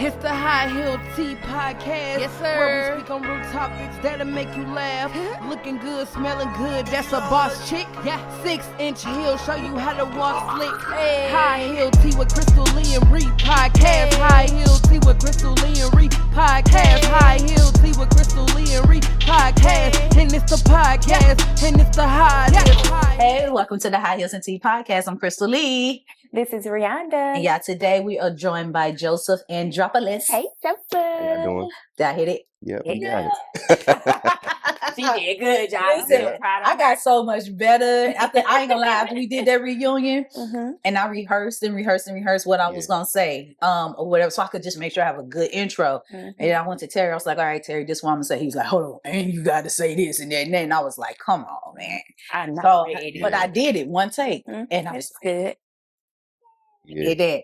It's the High Heel Tea Podcast. Yes, sir. Where we speak on real topics that'll make you laugh. Looking good, smelling good, that's a boss chick. Yeah. 6-inch heel, show you how to walk slick. Hey. High Heel Tea with Crystal Lee and Reed Podcast. High Heel Tea with Crystal Lee and Reed Podcast. High Heel Tea with Crystal Lee and Reed Podcast. And it's the podcast, and it's the High Heel. Hey, welcome to the High Heels and Tea Podcast. I'm Crystal Lee. This is Rihanna. And yeah, today we are joined by Joseph Andropoli. Hey, Joseph. How y'all doing? Did I hit it? Yep, Yeah. you got it. She did good, y'all. Listen, I got so much better after, I ain't gonna lie, after we did that reunion Mm-hmm. and I rehearsed what I was gonna say, or whatever, so I could just make sure I have a good intro. Mm-hmm. And I went to Terry, I was like, all right, Terry, this is what I'm gonna say. He's like, hold on, and you gotta say this and that. And then I was like, come on, man. I'm not So, ready. but I did it one take. Mhm. And I was That's good. Yeah,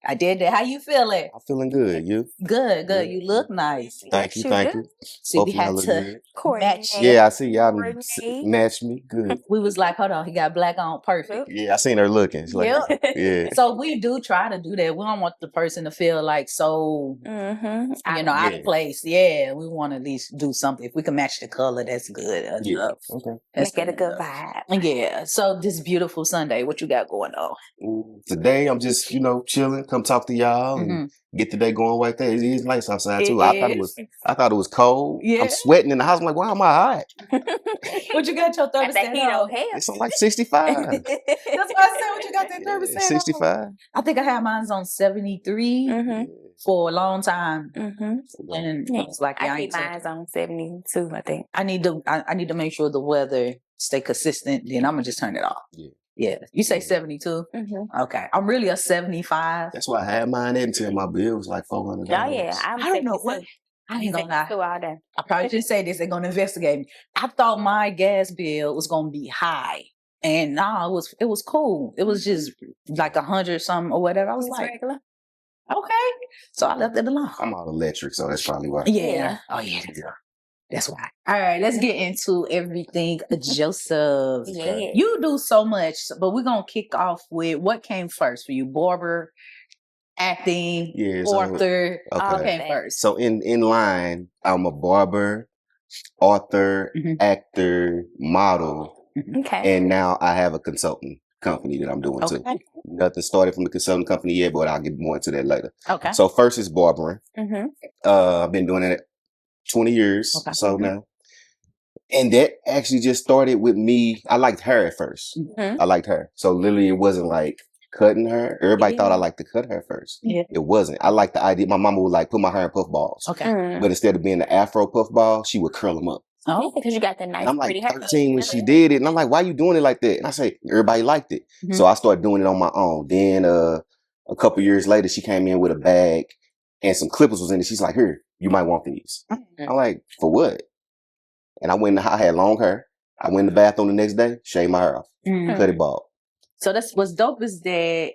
I did that. How you feeling? I'm feeling good. You? Good. Yeah. You look nice. Thank you. You Thank good? you. See, we Both of y'all had look to good. Courtney. match. Yeah, I see y'all Courtney. matched me. Good. We was like, hold on, he got black on, perfect. Yeah, I seen her looking. It's like, Yep. yeah. So we do try to do that. We don't want the person to feel like so, Mm-hmm. out Yeah. of place. Yeah, we want to at least do something. If we can match the color, that's good Yeah. enough. Okay. That's Make it a good enough. vibe. Yeah. So this beautiful Sunday, what you got going on? Today I'm just, chilling. Come talk to y'all and get the day going right there. It is nice outside too. I thought it was cold. Yeah. I'm sweating in the house. I'm like, why am I hot? What you got your Got that 30% heat on off? hell. It's on like 65. That's what I said. What you got that 30% off? 65. I think I had mine on 73 Mm-hmm. for a long time. Mm-hmm. And Yeah. I was like, yeah, I I ain't keep taking- mine on 72, I think. I need to make sure the weather stay consistent. Then I'm gonna just turn it off. Yeah. Yeah. You say Yeah. 72? Mm-hmm. Okay. I'm really a 75. That's why I had mine in until my bill was like $400. Oh, yeah. I'm I don't know what. 72. I ain't gonna lie. 72 all day. I probably shouldn't say this. They're gonna investigate me. I thought my gas bill was gonna be high, and no, it was cool. It was just like 100 something or whatever. I was It's like, regular. okay, so I left it alone. I'm all electric, so that's probably why. Yeah. Yeah. Oh yeah. That's why. All right, let's get into everything, Joseph. Yeah. You do so much, but we're gonna kick off with what came first for you: Barber, acting, Yeah, so- author. What Okay. came first? So in line, I'm a barber, author, Mhm. actor, model, Okay. and now I have a consulting company that I'm doing too. Okay. Nothing started from the consulting company yet, but I'll get more into that later. Okay. So first is barbering. Mm-hmm. I've been doing it 20 years Okay. so now. And that actually just started with me. I liked her at first. Mhm. I liked her. So literally it wasn't like cutting her. Everybody thought I Yeah. liked to cut her first. Yeah. It wasn't. I liked the idea. My mama would like put my hair in puff balls. Okay. Mm-hmm. But instead of being the afro puff ball, she would curl them up. Oh. Because you got the nice, And I'm like pretty hair. 13 when she did it. And I'm like, why you doing it like that? And I say, everybody liked it. Mhm. So I started doing it on my own. Then a couple years later, she came in with a bag and some clippers was in it. She's like, here, you might want these. Mhm. I'm like, for what? And I went, I had long hair. I went in the bathroom the next day, shaved my hair off, Mhm. cut it bald. So that's what's dope is that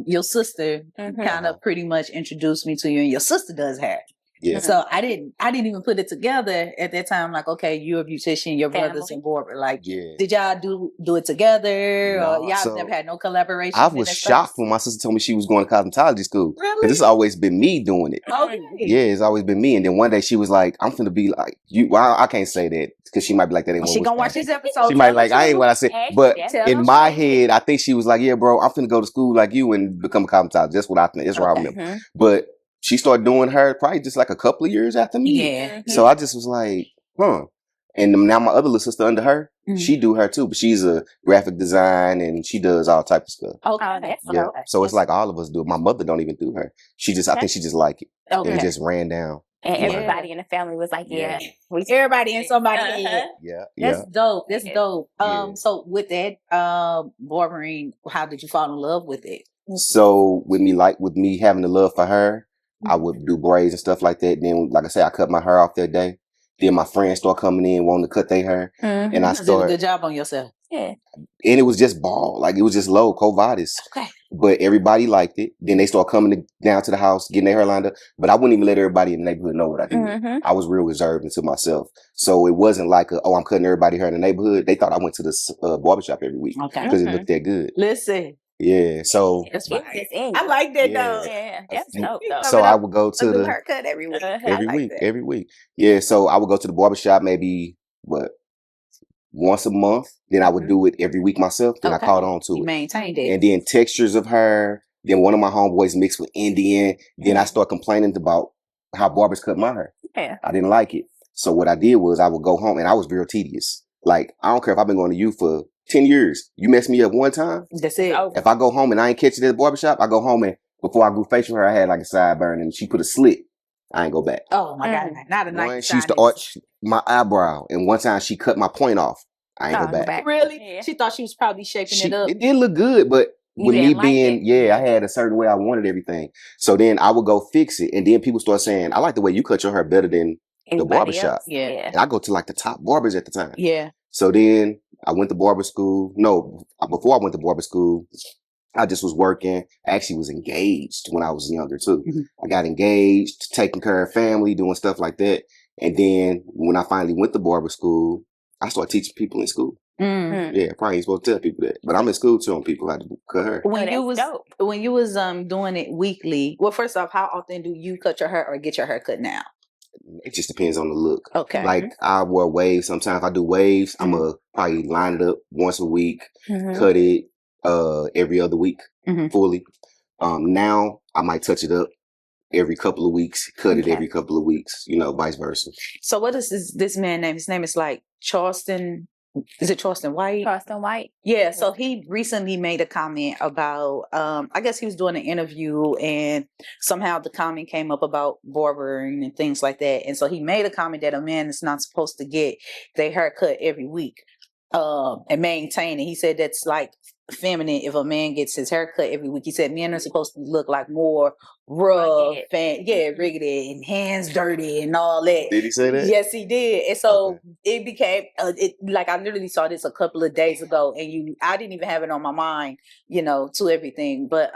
your sister Mhm. kind of pretty much introduced me to you, and your sister does hair. Yeah. So I didn't even put it together at that time. Like, okay, you're a beautician, your brother's Family. in barber. Like, Yeah. did y'all do it together, No, or y'all so never had no collaboration? I in was that shocked space? when my sister told me she was going to cosmetology school. Really? Because it's always been me doing it. Okay. Yeah, it's always been me. And then one day she was like, I'm finna be like you. Well, I can't say that because she might be like that. Ain't She what gonna was watch this episode. She might Tell like, the I ain't truth. what I said. Hey, But yeah. Tell in them my straight. head, I think she was like, yeah, bro, I'm finna go to school like you and become a cosmetologist. That's what I think. That's what I remember. Mhm. But she started doing her probably just like a couple of years after me. Yeah. So I just was like, huh. And now my other little sister under her, Mhm. she do her too, but she's a graphic design and she does all type of stuff. Okay. Oh, that's Yeah. okay. So it's like all of us do it. My mother don't even do her. She just, I think she just like it. Okay. It just ran down. And Yeah. everybody in the family was like, yeah. Yeah. We Everybody and somebody. Uh-huh. Yeah. That's Yeah. dope. That's Yeah. dope. Yeah. So with that, barbering, how did you fall in love with it? So with me having the love for her, I would do braids and stuff like that. Then, like I said, I cut my hair off that day. Then my friends start coming in wanting to cut their hair. Mhm. And I You did a started, good job on yourself. Yeah. and it was just bald. Like it was just low, Covadis. Okay. But everybody liked it. Then they start coming down to the house, getting their hair lined up. But I wouldn't even let everybody in the neighborhood know what I did. Mhm. I was real reserved into myself. So it wasn't like, I'm cutting everybody hair in the neighborhood. They thought I went to the barbershop every week Okay. because it Mhm. looked that good. Listen, Yeah. So That's It's fine. just in I you. like that Yeah. though. Yeah, that's dope though. So I would go to A new the haircut every week. I every like week, that. every week. Yeah. So I would go to the barbershop maybe once a month. Then I would do it every week myself. Then I Okay. caught on to You it. maintained it. And then textures of hair. Then one of my homeboys mixed with Indian. Then I start complaining about how barbers cut my hair. Yeah. I didn't like it. So what I did was I would go home and I was real tedious. Like, I don't care if I've been going to you for 10 years. You mess me up one time. That's it. Over. If I go home and I ain't catch it at the barbershop, I go home and before I grew facial hair, I had like a sideburn and she put a slit. I ain't go back. Oh my God. Not a One, nice she used to arch my eyebrow. And one time she cut my point off. I ain't go back. Really? Yeah. She thought she was probably shaping it up. It did look good, but You with me didn't like being, it? I had a certain way I wanted everything. So then I would go fix it. And then people start saying, I like the way you cut your hair better than the Anybody barbershop. else? Yeah. Yeah. And I go to like the top barbers at the time. Yeah. So then I went to barber school. No, before I went to barber school, I just was working. I actually was engaged when I was younger too. Mhm. I got engaged, taking care of family, doing stuff like that. And then when I finally went to barber school, I started teaching people in school. Mm. Yeah, probably ain't supposed to tell people that, but I'm in school telling people how to cut hair. When you was dope. doing it weekly, well, first off, how often do you cut your hair or get your hair cut now? It just depends on the look. Okay. Like I wear waves. Sometimes if I do waves, I'm going to probably line it up once a week, cut it every other week fully. Now I might touch it up every couple of weeks, cut it every couple of weeks, vice versa. So what is this man name? His name is like Charleston. Is it Charleston White? Charleston White. Yeah. So he recently made a comment about, I guess he was doing an interview and somehow the comment came up about barbering and things like that. And so he made a comment that a man is not supposed to get their hair cut every week and maintain it. He said that's like feminine if a man gets his hair cut every week. He said men are supposed to look like more rough and riggedy and hands dirty and all that. Did he say that? Yes, he did. And so it became like I literally saw this a couple of days ago, and I didn't even have it on my mind, to everything. But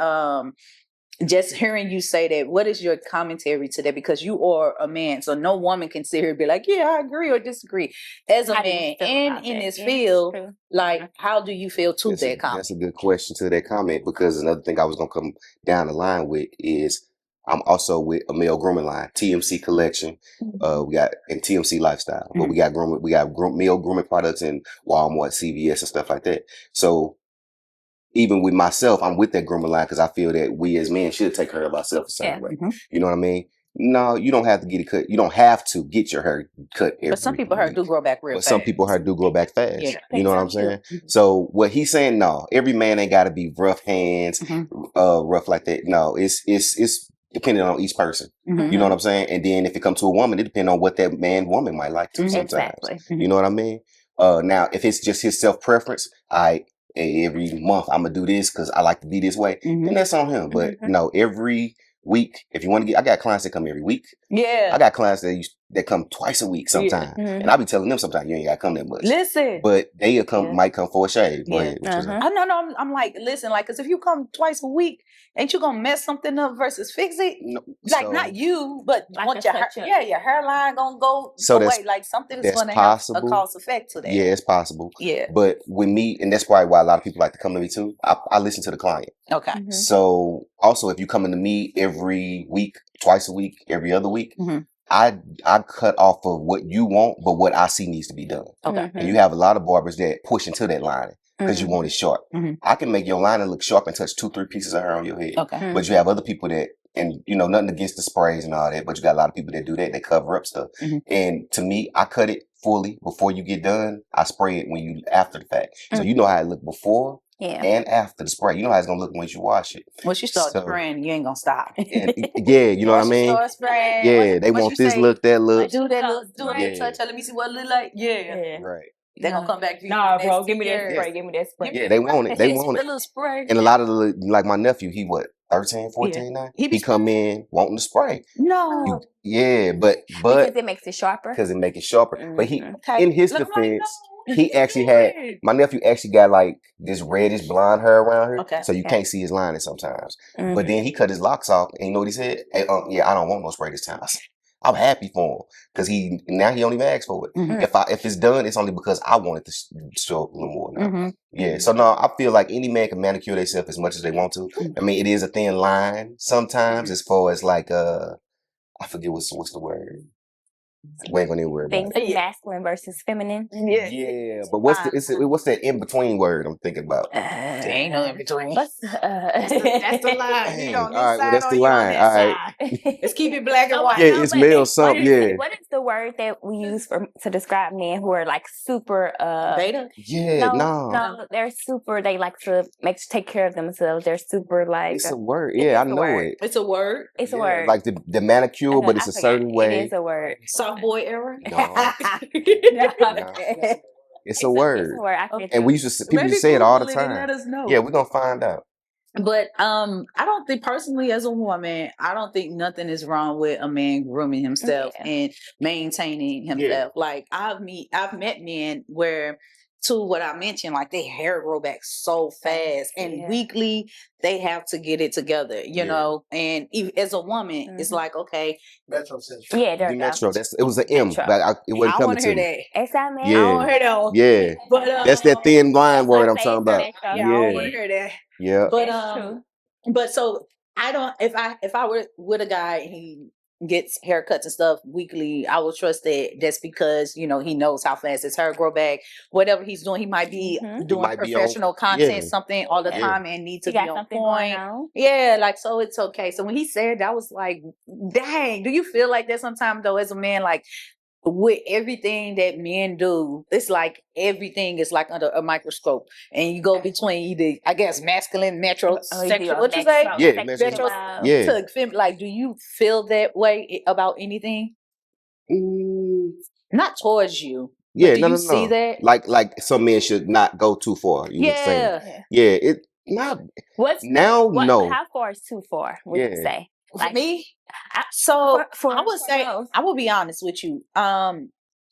just hearing you say that, what is your commentary to that? Because you are a man, so no woman can sit here and be like, yeah, I agree or disagree. As a man and in this field, like, how do you feel to that comment? That's a good question to that comment, because another thing I was going to come down the line with is I'm also with a male grooming line, TMC Collection. We got and TMC Lifestyle, but we got male grooming products in Walmart, CVS, and stuff like that. So even with myself, I'm with that grooming line because I feel that we as men should take care of ourselves the same way. You know what I mean? No, you don't have to get it cut. You don't have to get your hair cut every But some people hair do grow back real fast. But some people hair do grow back fast. Yeah, you know what I'm saying? So what he's saying, no, every man ain't got to be rough hands, rough like that. No, it's depending on each person. You know what I'm saying? And then if it comes to a woman, it depends on what that woman might like too sometimes. Exactly. You know what I mean? Now, if it's just his self-preference, every month I'm going to do this because I like to be this way, then that's on him. But no, every week, if you want to I got clients that come every week. Yeah. I got clients that come twice a week sometimes. And I be telling them sometimes you ain't got to come that much. Listen. But they might come for a shave. Go ahead. I know. I'm like, listen, like, because if you come twice a week, ain't you going to mess something up versus fix it? No, like, not you, but like once your hairline going to go away. Like, something is going to have a cause effect to that. Yeah, it's possible. Yeah. But with me, and that's probably why a lot of people like to come to me too, I listen to the client. Okay. So also, if you coming to me every week, twice a week, every other week, I cut off of what you want, but what I see needs to be done. Okay. And you have a lot of barbers that push into that line because you want it sharp. I can make your lining look sharp and touch 2-3 pieces of hair on your head. Okay. But you have other people that, and nothing against the sprays and all that, but you got a lot of people that do that. They cover up stuff. And to me, I cut it fully before you get done. I spray it after the fact. So you know how it looked before. Yeah. And after the spray, you know how it's gonna look once you wash it. Once you start spraying, you ain't gonna stop. Yeah, you know what I mean? Start spraying, yeah, they want this look, that look. Like, do that look, do that touch. Let me see what it look like. Yeah. Right. They're gonna come back to you. Nah, bro, give me that spray. Give me that spray. Yeah, they want it. They want it. A little spray. And a lot of like my nephew, he 13, 14 now? He come in wanting to spray. No. But because it makes it sharper. Because it makes it sharper. But he, in his defense, he actually my nephew actually got like this reddish blonde hair around here. Okay. So you can't see his lining sometimes. But then he cut his locks off and you know what he said? Hey, yeah, I don't want no spray this time. I said, I'm happy for him because he don't even ask for it. Mhm. If it's done, it's only because I wanted to show up a little more now. Mhm. Yeah. So no, I feel like any man can manicure themselves as much as they want to. I mean, it is a thin line sometimes as far as like I forget what's the word. We ain't gonna even worry about Being it. masculine versus feminine. Yeah, but what's that in between word I'm thinking about? There ain't no in between. What's That's the line. You Dang. on this All right, well, side that's or the you on line. that All right. side? Let's keep it black and Oh, white. Yeah, no, it's but male what something. is Yeah. what is the word that we use to describe men who are like super Beta? Yeah, no, they're super, they like to take care of themselves. They're super like it's a word. it Yeah, I is a know word. it. It's a word. It's a Yeah, word. like the manicure, but it's I a forgot. certain way. It is a word. Soft boy era? No, No. no. It's a word. It's a word. I forget And the- we used to people Maybe used to say it all the Google it and time. let us know. Yeah, we're gonna find out. But I don't think personally as a woman, I don't think nothing is wrong with a man grooming himself Yeah. and maintaining himself. Like I've met men where to what I mentioned, like their hair grow back so fast and Yeah. weekly they have to get it together, you Yeah. know. And as a woman, it's like, okay, Metrosexual. Yeah, there The you go. Metro. It was an M, Metro. but it I wasn't don't want coming to to hear me. that. It's that man. I Yeah. don't want to hear that one. Yeah. But That's that thin line word I'm Like talking about. Metro. yeah, I don't want Yeah. to hear that. Yeah. But It's true. but so I don't if I were with a guy and he gets haircuts and stuff weekly, I will trust that that's because, you know, he knows how fast his hair grow back. Whatever he's doing, he might be Mhm. doing might be on- professional content, yeah. something all the Yeah. time and need to You be got on something going point. on. Yeah, like so it's okay. So when he said that, I was like, dang, do you feel like that sometimes though as a man, like with everything that men do, it's like everything is like under a microscope, and you go between either, I guess, masculine, metrosexual. What you say? Yeah, Metro Yeah. to fem. Like, do you feel that way about anything? Mm, Not towards you, yeah, but do no, you no, see no. that? Like some men should not go too far. You were saying, Yeah. yeah, it not What's now. what? No, How far is too far? Would you Yeah. say? For me, I- so for I would say, both. I will be honest with you.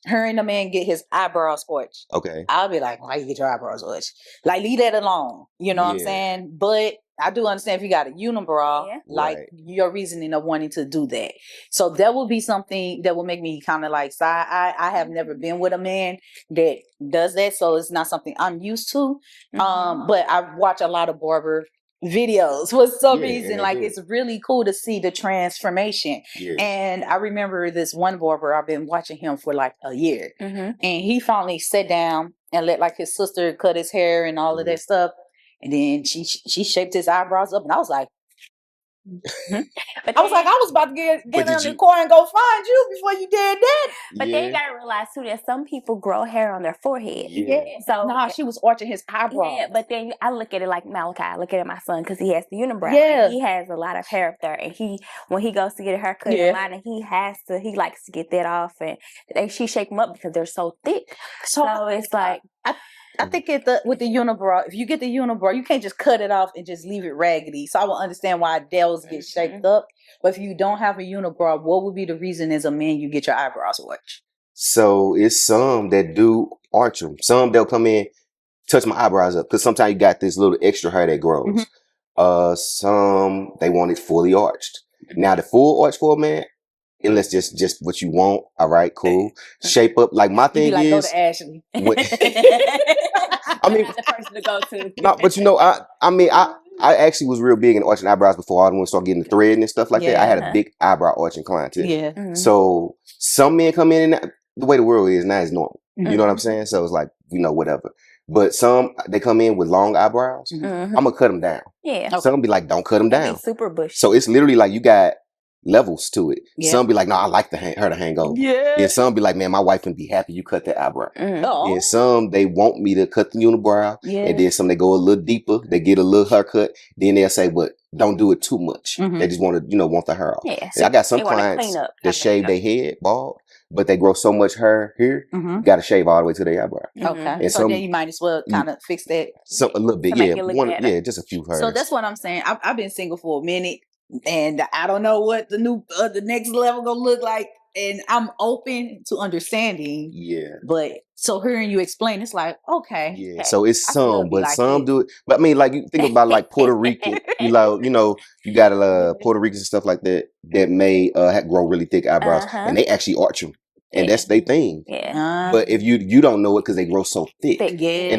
Her and the man get his eyebrows scorched. okay, I'll be like, why you get your eyebrows scorched? Like, leave that alone. You know what I'm Yeah. saying? But I do understand if you got a unibrow, Yeah. like Right. your reasoning of wanting to do that. So that will be something that will make me kind of like side eye. I have never been with a man that does that, so it's not something I'm used to. Mhm. But I watch a lot of barber videos for some Yeah, and reason. they Like, do. it's really cool to see the transformation. Yeah. And I remember this one barber, I've been watching him for like a year. Mhm. And he finally sat down and let like his sister cut his hair and all of that stuff. And then she shaped his eyebrows up. And I was like, But I was then- about to get But did on the you- car and go find you before you did that. But then you gotta realize too that some people grow hair on their forehead. Yeah. So Nah, she was arching his eyebrows. yeah, but then I look at it like Malachi. I look at it my son because he has the unibrow. Yeah. He has a lot of hair up there, and when he goes to get a haircut in Atlanta, he likes to get that off, and she shake them up because they're so thick. So it's like I think with the unibrow, if you get the unibrow, you can't just cut it off and just leave it raggedy. So I will understand why Dells get shaped up. But if you don't have a unibrow, what would be the reason as a man you get your eyebrows arched? So it's some that do arch them. Some they'll come in, touch my eyebrows up because sometimes you got this little extra hair that grows. Some they want it fully arched. Now the full arch for a man, unless just what you want. All right, cool. Shape up. Like my You be thing like, go is, to Ashley. I mean, the person to go to. no, but you know, I actually was real big in arching eyebrows before I went started getting the thread and stuff like that. I had a big eyebrow arching clientele. Yeah. So some men come in and the way the world is now is normal. You know what I'm saying? So it's like, whatever. But some they come in with long eyebrows. I'm gonna cut them down. Yeah. Some be like, don't cut them That'd down. be super bushy. So it's literally like you got levels to it. Yeah. Some be like, no, I like her to hang over. Yeah. And some be like, man, my wife can be happy you cut that eyebrow. Oh. And some they want me to cut the unibrow. Yeah. And then some they go a little deeper. They get a little haircut. Then they'll say, but don't do it too much. They just want to, want the hair off. Yeah. And I got some They wanna clients clean up. that shave their head bald, but they grow so much hair here, you got to shave all the way to their eyebrow. Okay. And So some- then you might as well kind of fix that. So a little bit, To make yeah. it look better. Just a few hairs. So that's what I'm saying. I've been single for a minute, and I don't know what the next level gonna look like and I'm open to understanding. Yeah. But so hearing you explain, it's like, okay. Yeah. So it's I still some, be but like some this. do it. But I mean, like you think about like Puerto Rican, you know, you got Puerto Ricans and stuff like that that may grow really thick eyebrows, and they actually arch them, and that's their thing. Yeah. But if you don't know it because they grow so thick, Yeah.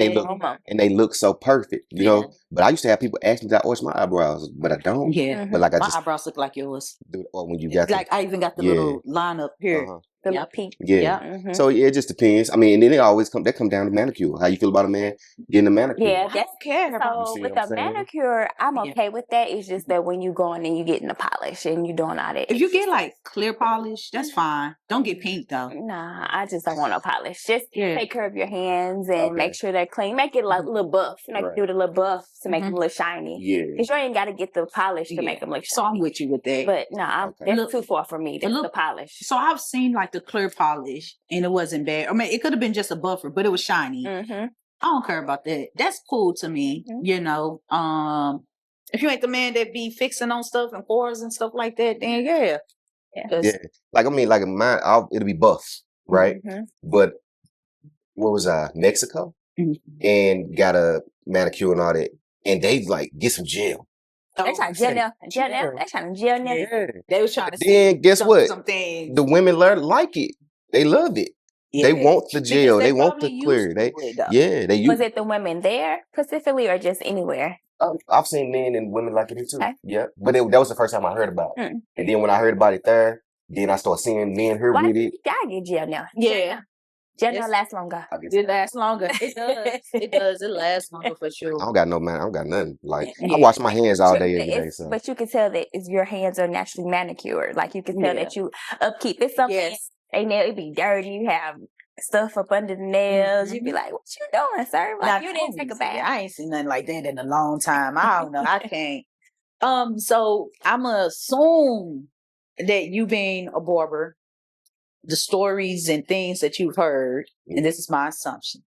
and they look so perfect, you know. But I used to have people ask me that I arch my eyebrows, but I don't. Yeah. But like I My just eyebrows look like yours. do it when you got Like I even got the little line up here. The little peak. Yeah. So yeah, it just depends. I mean, and then it always come down to manicure. How you feel about a man getting a manicure? Yeah, I don't care. so with a manicure, I'm okay with that. It's just that when you go in and you getting the polish and you doing all that. If you get like clear polish, that's fine. Don't get pink though. Nah, I just don't want no polish. Just take care of your hands and make sure they're clean. Make it like a little buff. You know, do the little buff to make them look shiny. Yeah. Because you ain't got to get the polish to make them look shiny. So I'm with you with that. But no, that's too far for me. That's the polish. So I've seen like the clear polish and it wasn't bad. I mean, it could have been just a buffer, but it was shiny. I don't care about that. That's cool to me. You know, if you ain't the man that be fixing on stuff and pores and stuff like that, then yeah. Like I mean, like mine, it'll be buff, right? But what was I? Mexico, and got a manicure and all that, and they like get some gel. They trying to gel now. They trying to gel now. Yeah. They was trying to. Then guess what? Something. The women like it. They love it. They want the gel. They want the clear. They use. Was it the women there specifically or just anywhere? I've seen men and women like it too. Yeah, but that was the first time I heard about it. And then when I heard about it there, then I started seeing men here with it. I get gel now. Yeah. Gel now lasts longer. It lasts longer. It does. It does. It lasts longer for sure. I don't got no man. I don't got nothing. Like I wash my hands all day every day. So. But you can tell that your hands are naturally manicured. Like you can tell that you upkeep. It's something. They nail it be dirty. You have stuff up under the nails. You be like, "What you doing, sir? Like you didn't take a bath." I ain't seen nothing like that in a long time. I don't know. I can't. So I'ma assume that you being a barber, the stories and things that you've heard, and this is my assumption,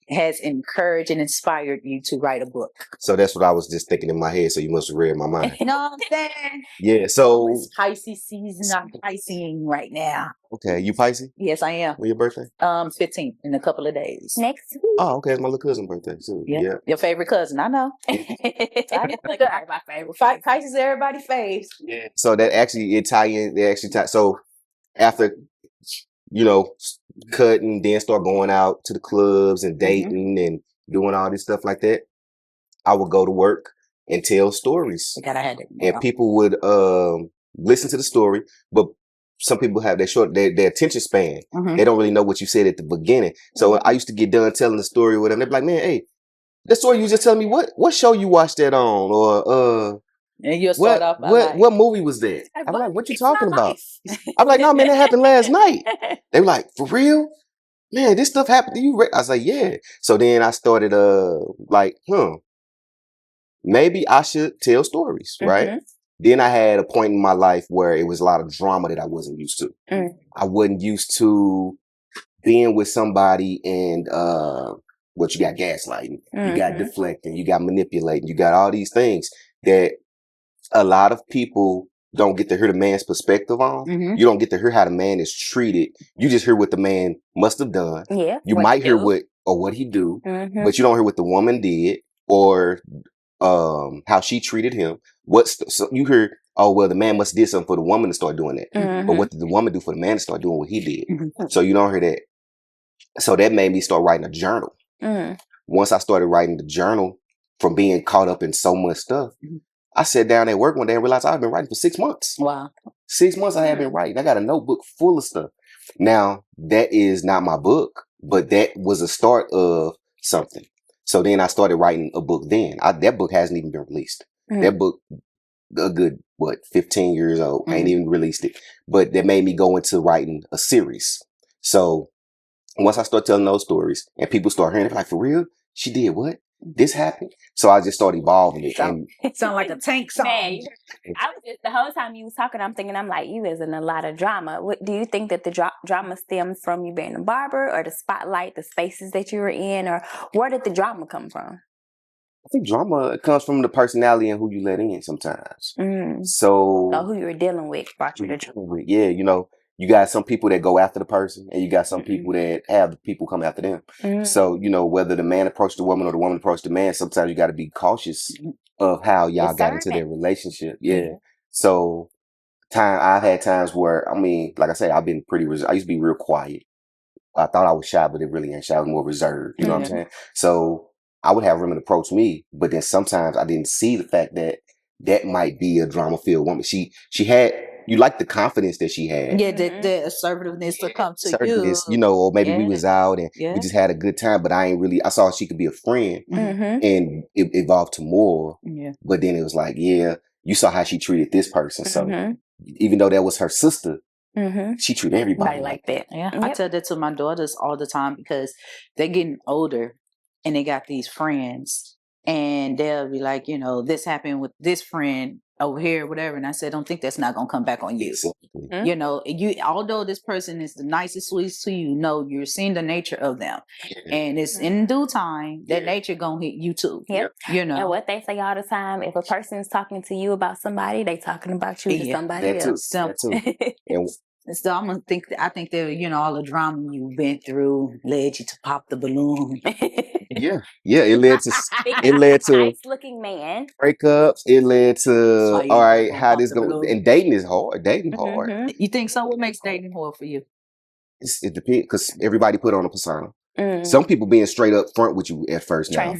has encouraged and inspired you to write a book. So that's what I was just thinking in my head. So you must have read my mind. You know what I'm saying? Yeah. So it's Pisces season. I'm Pisceing right now. Okay, you Pisces? Yes, I am. When your birthday? 15th in a couple of days. Next week. Oh, okay. It's my little cousin's birthday too. Yeah. Your favorite cousin, I know. My favorite. Pisces, everybody faves. Yeah. So that actually So after cutting, then start going out to the clubs and dating and doing all this stuff like that, I would go to work and tell stories. And people would listen to the story, but some people have their attention span. They don't really know what you said at the beginning. So I used to get done telling the story with them. They'd be like, "Man, hey, that story you just telling me, what show you watched that on?" Or and you'll start off by what movie was that? I'm like, "What you talking about?" I'm like, "No, man, that happened last night." They were like, "For real? Man, this stuff happened to you?" I was like, "Yeah." So then I started maybe I should tell stories, right? Then I had a point in my life where it was a lot of drama that I wasn't used to. I wasn't used to being with somebody and you got gaslighting, you got deflecting, you got manipulating, you got all these things that a lot of people don't get to hear the man's perspective on. You don't get to hear how the man is treated. You just hear what the man must have done. Yeah. You might hear what he do, but you don't hear what the woman did or how she treated him. So you hear, oh well, the man must have did something for the woman to start doing that. But what did the woman do for the man to start doing what he did? So you don't hear that. So that made me start writing a journal. Once I started writing the journal from being caught up in so much stuff, I sat down at work one day and realized I've been writing for 6 months. Wow. 6 months I have been writing. I got a notebook full of stuff. Now, that is not my book, but that was a start of something. So then I started writing a book then. That book hasn't even been released. That book, a good, 15 years old. I ain't even released it. But that made me go into writing a series. So once I start telling those stories and people start hearing it, like, for real? She did what? This happened? So I just started evolving it. Sound like a tank song. Man, the whole time you was talking, I'm thinking, I'm like, you is in a lot of drama. What do you think that the drama stems from you being a barber, or the spotlight, the spaces that you were in, or where did the drama come from? I think drama comes from the personality and who you let in sometimes. So who you were dealing with brought you to drama. Yeah, you got some people that go after the person, and you got some people that have the people come after them. So, whether the man approached the woman or the woman approached the man, sometimes you got to be cautious of how y'all got into their relationship. Yeah. So, I've had times where, like I say, I've been pretty I used to be real quiet. I thought I was shy, but it really ain't shy. I was more reserved. You know what I'm saying? So I would have women approach me, but then sometimes I didn't see the fact that that might be a drama-filled woman. She had, you like the confidence that she had. Yeah, the assertiveness to come to you. Or maybe we was out and we just had a good time, but I saw she could be a friend, and it evolved to more. Yeah. But then it was like, you saw how she treated this person. So even though that was her sister, she treated everybody like that. Yeah, I tell that to my daughters all the time because they're getting older and they got these friends and they'll be like, this happened with this friend over here, whatever. And I said, don't think that's not going to come back on you. Exactly. Although this person is the nicest, sweetest to you're seeing the nature of them. And it's in due time, that nature going to hit you too. Yep. And what they say all the time, if a person is talking to you about somebody, they talking about you to somebody else. That too. So I think that, all the drama you've been through led you to pop the balloon. Yeah. It led to nice looking man. Breakups. It led to, all right, how this going, and dating is hard. Hard. You think so? What makes dating hard for you? It depends, because everybody put on a persona. Some people being straight up front with you at first now.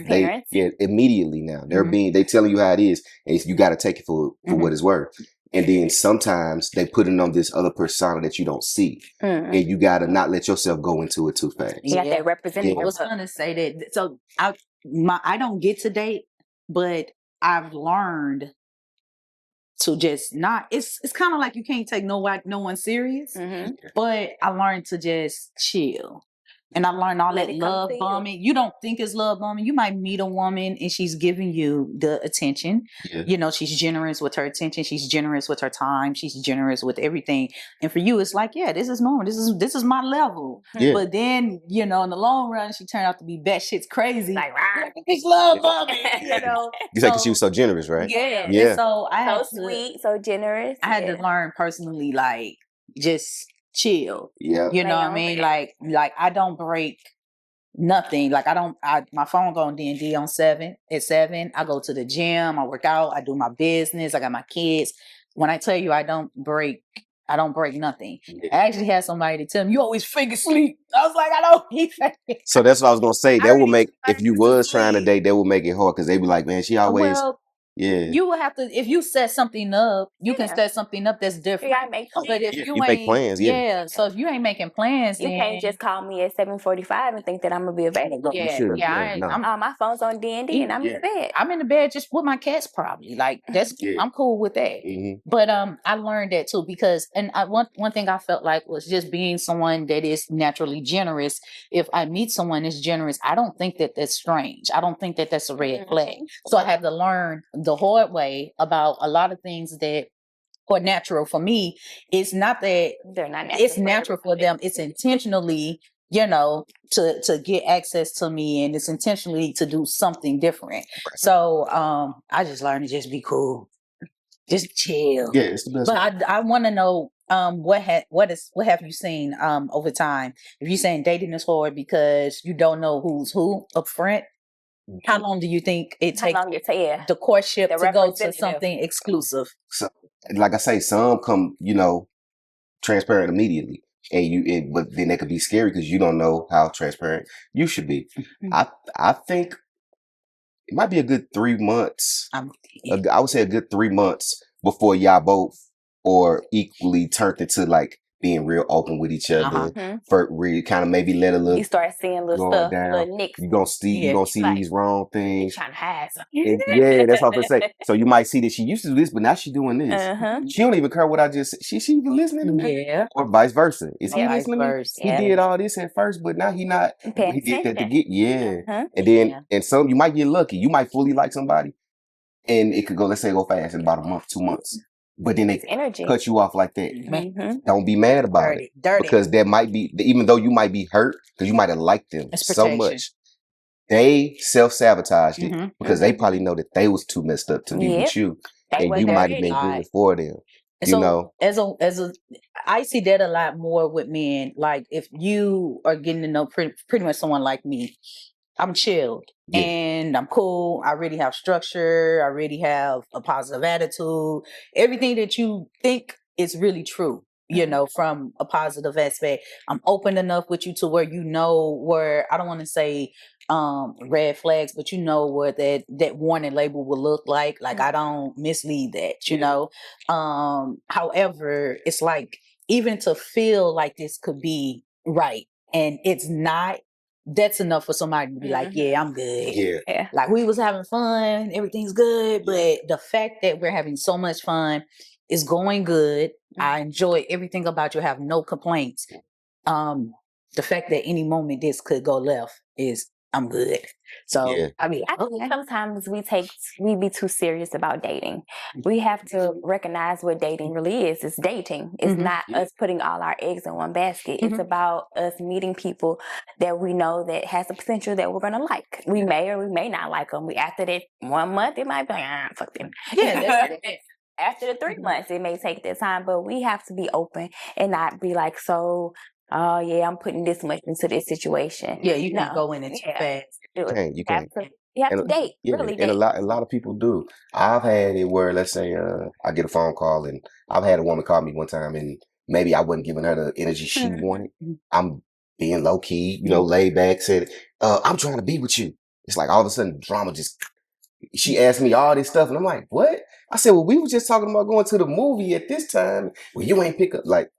Immediately now. They telling you how it is, and you got to take it for what it's worth. And then sometimes they put it on this other persona that you don't see. And you got to not let yourself go into it too fast. You got that representative. I was going to say that. So I don't get to date, but I've learned to just not, it's kind of like you can't take no one serious, but I learned to just chill. And I learned all that love bombing. You don't think it's love bombing. You might meet a woman and she's giving you the attention. Yeah. She's generous with her attention. She's generous with her time. She's generous with everything. And for you, it's like, this is normal. This is my level. Yeah. But then, in the long run, she turned out to be batshit crazy. Like, it's love bombing. You think she was so generous, right? Yeah. And so sweet, so generous. I had to learn personally, like, just chill. Yeah. You know what I mean? Like I don't break nothing. Like my phone go on D&D at 7. I go to the gym, I work out, I do my business, I got my kids. When I tell you I don't break nothing. Yeah. I actually had somebody to tell me, you always fake asleep. I was like, I don't eat. So that's what I was gonna say. That will make, if you was trying to date, that will make it hard, because they be like, man, she always you will have to, if you set something up, you can set something up that's different. You gotta make plans. But if you ain't make plans, so if you ain't making plans, you can't just call me at 7:45 and think that I'm gonna be available. My phone's on D&D and I'm in the bed. I'm in the bed just with my cats, probably. Like that's I'm cool with that. But I learned that too, because one thing I felt like was just being someone that is naturally generous. If I meet someone that's generous, I don't think that that's strange. I don't think that that's a red flag. So I had to learn the hard way about a lot of things that are natural for me. It's not that they're not natural. It's natural for them. It's intentionally, to get access to me, and it's intentionally to do something different. So I just learned to just be cool, just chill. Yeah, it's the best. But I want to know what have you seen over time? If you're saying dating is hard because you don't know who's who up front, how long do you think it takes the courtship to go to something exclusive? So, like I say, some come, transparent immediately, but then they could be scary because you don't know how transparent you should be. I think it might be a good 3 months. I would say a good 3 months before y'all both or equally turned into like being real open with each other, for really kind of maybe let a little. You start seeing little stuff, little nicks. You gonna see like, these wrong things. Trying to hide something. That's what I'm saying. So you might see that she used to do this, but now she's doing this. She don't even care what I just said. She even listening to me. Yeah. Or vice versa. Is he listening to me? He did all this at first, but now he not. He did that to get And then and some you might get lucky. You might fully like somebody, and it could go. Let's say go fast in about a month, 2 months. But then they cut you off like that. Don't be mad about it. Because that might be, even though you might be hurt, because you might have liked them so much, they self-sabotaged it because they probably know that they was too messed up to be with you. And you might have been good for them. So as a, I see that a lot more with men. Like if you are getting to know pretty much someone like me, I'm chilled and I'm cool. I really have structure. I really have a positive attitude. Everything that you think is really true, from a positive aspect. I'm open enough with you to where where I don't want to say red flags, but what that warning label will look like. Like I don't mislead that, however, it's like even to feel like this could be right and it's not, that's enough for somebody to be like, yeah, I'm good. Yeah. Like we was having fun, everything's good. But the fact that we're having so much fun is going good. I enjoy everything about you, have no complaints. The fact that any moment this could go left is I'm good. So I mean, I think sometimes we be too serious about dating. We have to recognize what dating really is. It's dating. It's not us putting all our eggs in one basket. It's about us meeting people that we know that has the potential that we're gonna like. We may or we may not like them. After that 1 month, it might be like, fuck them. Yeah. After the 3 months, it may take that time, but we have to be open and not be like, so, oh yeah, I'm putting this much into this situation. Yeah, you can't go in it too fast. You can't. You have to date. Really date. And a lot of people do. I've had it where, let's say, I get a phone call, and I've had a woman call me one time, and maybe I wasn't giving her the energy she wanted. I'm being low key, laid back, said, I'm trying to be with you. It's like all of a sudden drama just. She asked me all this stuff, and I'm like, what? I said, well, we were just talking about going to the movie at this time. Well, you ain't pick up like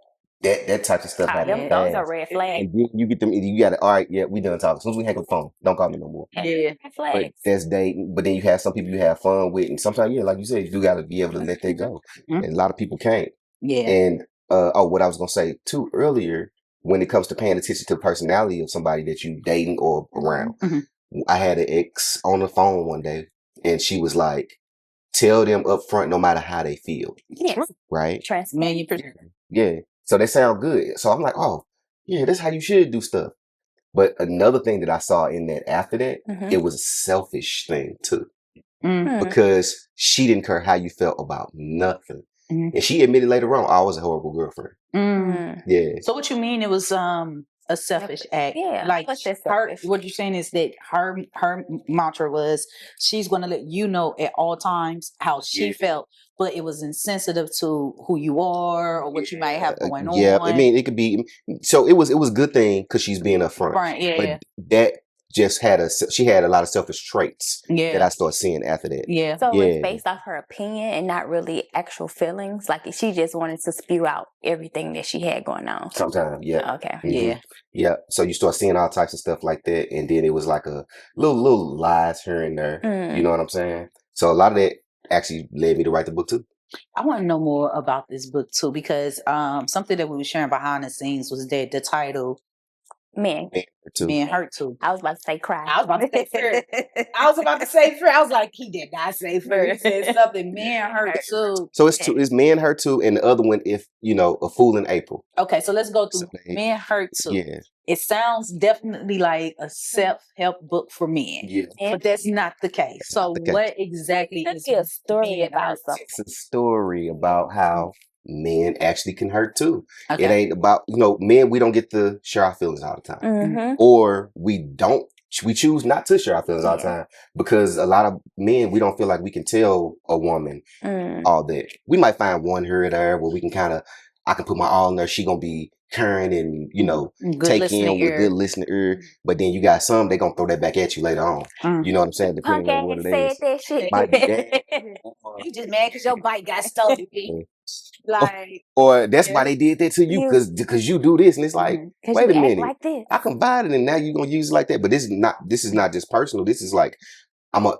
that type of stuff. Those are red flags. And then you get them, you got to, all right, yeah, we done talking. As soon as we hang up the phone, don't call me no more. Yeah. But that's dating. But then you have some people you have fun with, and sometimes, like you said, you do got to be able to let that go. And a lot of people can't. Yeah. And what I was gonna say too earlier, when it comes to paying attention to the personality of somebody that you dating or around, I had an ex on the phone one day, and she was like, "Tell them up front, no matter how they feel." Yes. Right. Transparent. Yeah. So they sound good. So I'm like, oh, yeah, that's how you should do stuff. But another thing that I saw in that after that, it was a selfish thing too. Because she didn't care how you felt about nothing. And she admitted later on, I was a horrible girlfriend. Yeah. So what you mean it was a selfish act? Yeah. Like what you're saying is that her mantra was she's gonna let you know at all times how she felt, but it was insensitive to who you are or what you might have going on. Yeah, I mean it could be. So it was a good thing because she's being upfront. But that just she had a lot of selfish traits that I started seeing after that. Yeah. So it's based off her opinion and not really actual feelings. Like she just wanted to spew out everything that she had going on. Sometimes, yeah. Okay. Yeah. So you start seeing all types of stuff like that, and then it was like a little lies here and there. You know what I'm saying? So a lot of that actually led me to write the book too. I want to know more about this book too, because something that we were sharing behind the scenes was that the title Men hurt too. I was about to say cry. I was about to say first. I was like, he did not say first. He said something. Men hurt too. So it's men hurt too, and the other one, if a fool in April. Okay, so let's go through men hurt too. Yeah. It sounds definitely like a self-help book for men. Yeah. But that's not the case. So what exactly is a story about something? It's a story about how men actually can hurt too. Okay. It ain't about, men, we don't get to share our feelings all the time. Or we choose not to share our feelings all the time because a lot of men, we don't feel like we can tell a woman all that. We might find one here or there where we can I can put my all in there. She gonna be caring and, take in with good listening ear. But then you got some, they gonna throw that back at you later on. You know what I'm saying? Depending on what it is. That shit. Might be that. You just mad because your bike got stolen. Like, or that's why they did that to you because you do this, and it's like, wait a minute, like this. I can buy it, and now you're gonna use it like that. But this is not just personal. This is like,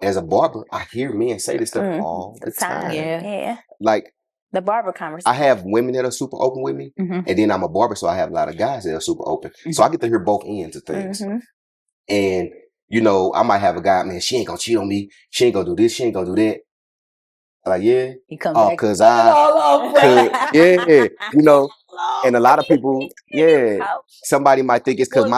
as a barber, I hear men say this stuff all the time. Yeah. Like the barber conversation. I have women that are super open with me, and then I'm a barber, so I have a lot of guys that are super open. So I get to hear both ends of things. And I might have a guy, man, she ain't gonna cheat on me. She ain't gonna do this. She ain't gonna do that. Like, yeah. He comes back. Cause and a lot of people, somebody might think it's cause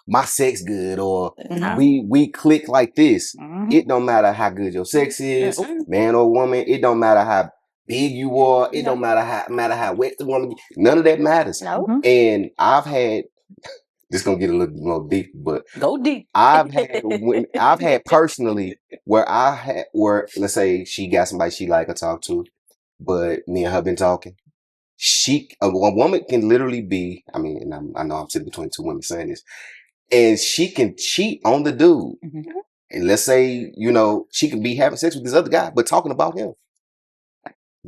my sex good or we click like this. It don't matter how good your sex is, man or woman. It don't matter how big you are. It don't matter how wet the woman get. None of that matters. No. And I've had, this gonna get a little more deep, but Go deep. I've had personally where let's say she got somebody she like or talk to, but me and her been talking. A woman can literally be, I mean, and I know I'm sitting between two women saying this, and she can cheat on the dude. And let's say, she could be having sex with this other guy, but talking about him.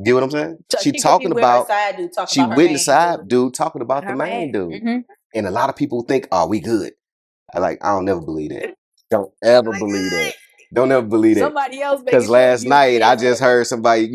Get what I'm saying? So She talking about, she with the side dude talking about the main dude. Mm-hmm. And a lot of people think, oh, we good. I don't never believe that. Don't ever believe that. Don't ever believe that. Somebody else. Because last night I just heard somebody,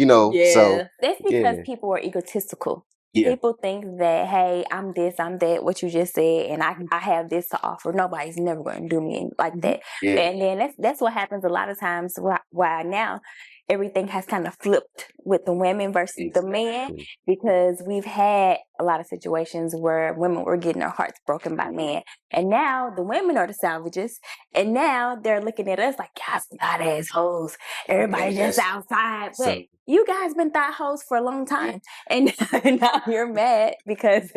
so. That's because people are egotistical. Yeah. People think that, hey, I'm this, I'm that, what you just said, and I have this to offer. Nobody's never going to do me like that. Yeah. And then that's what happens a lot of times. Why now everything has kind of flipped with the women versus the men, because we've had a lot of situations where women were getting their hearts broken by men, and now the women are the savages, and now they're looking at us like, guys, not assholes. Everybody just outside, but you guys been thought hoes for a long time, and now you're mad because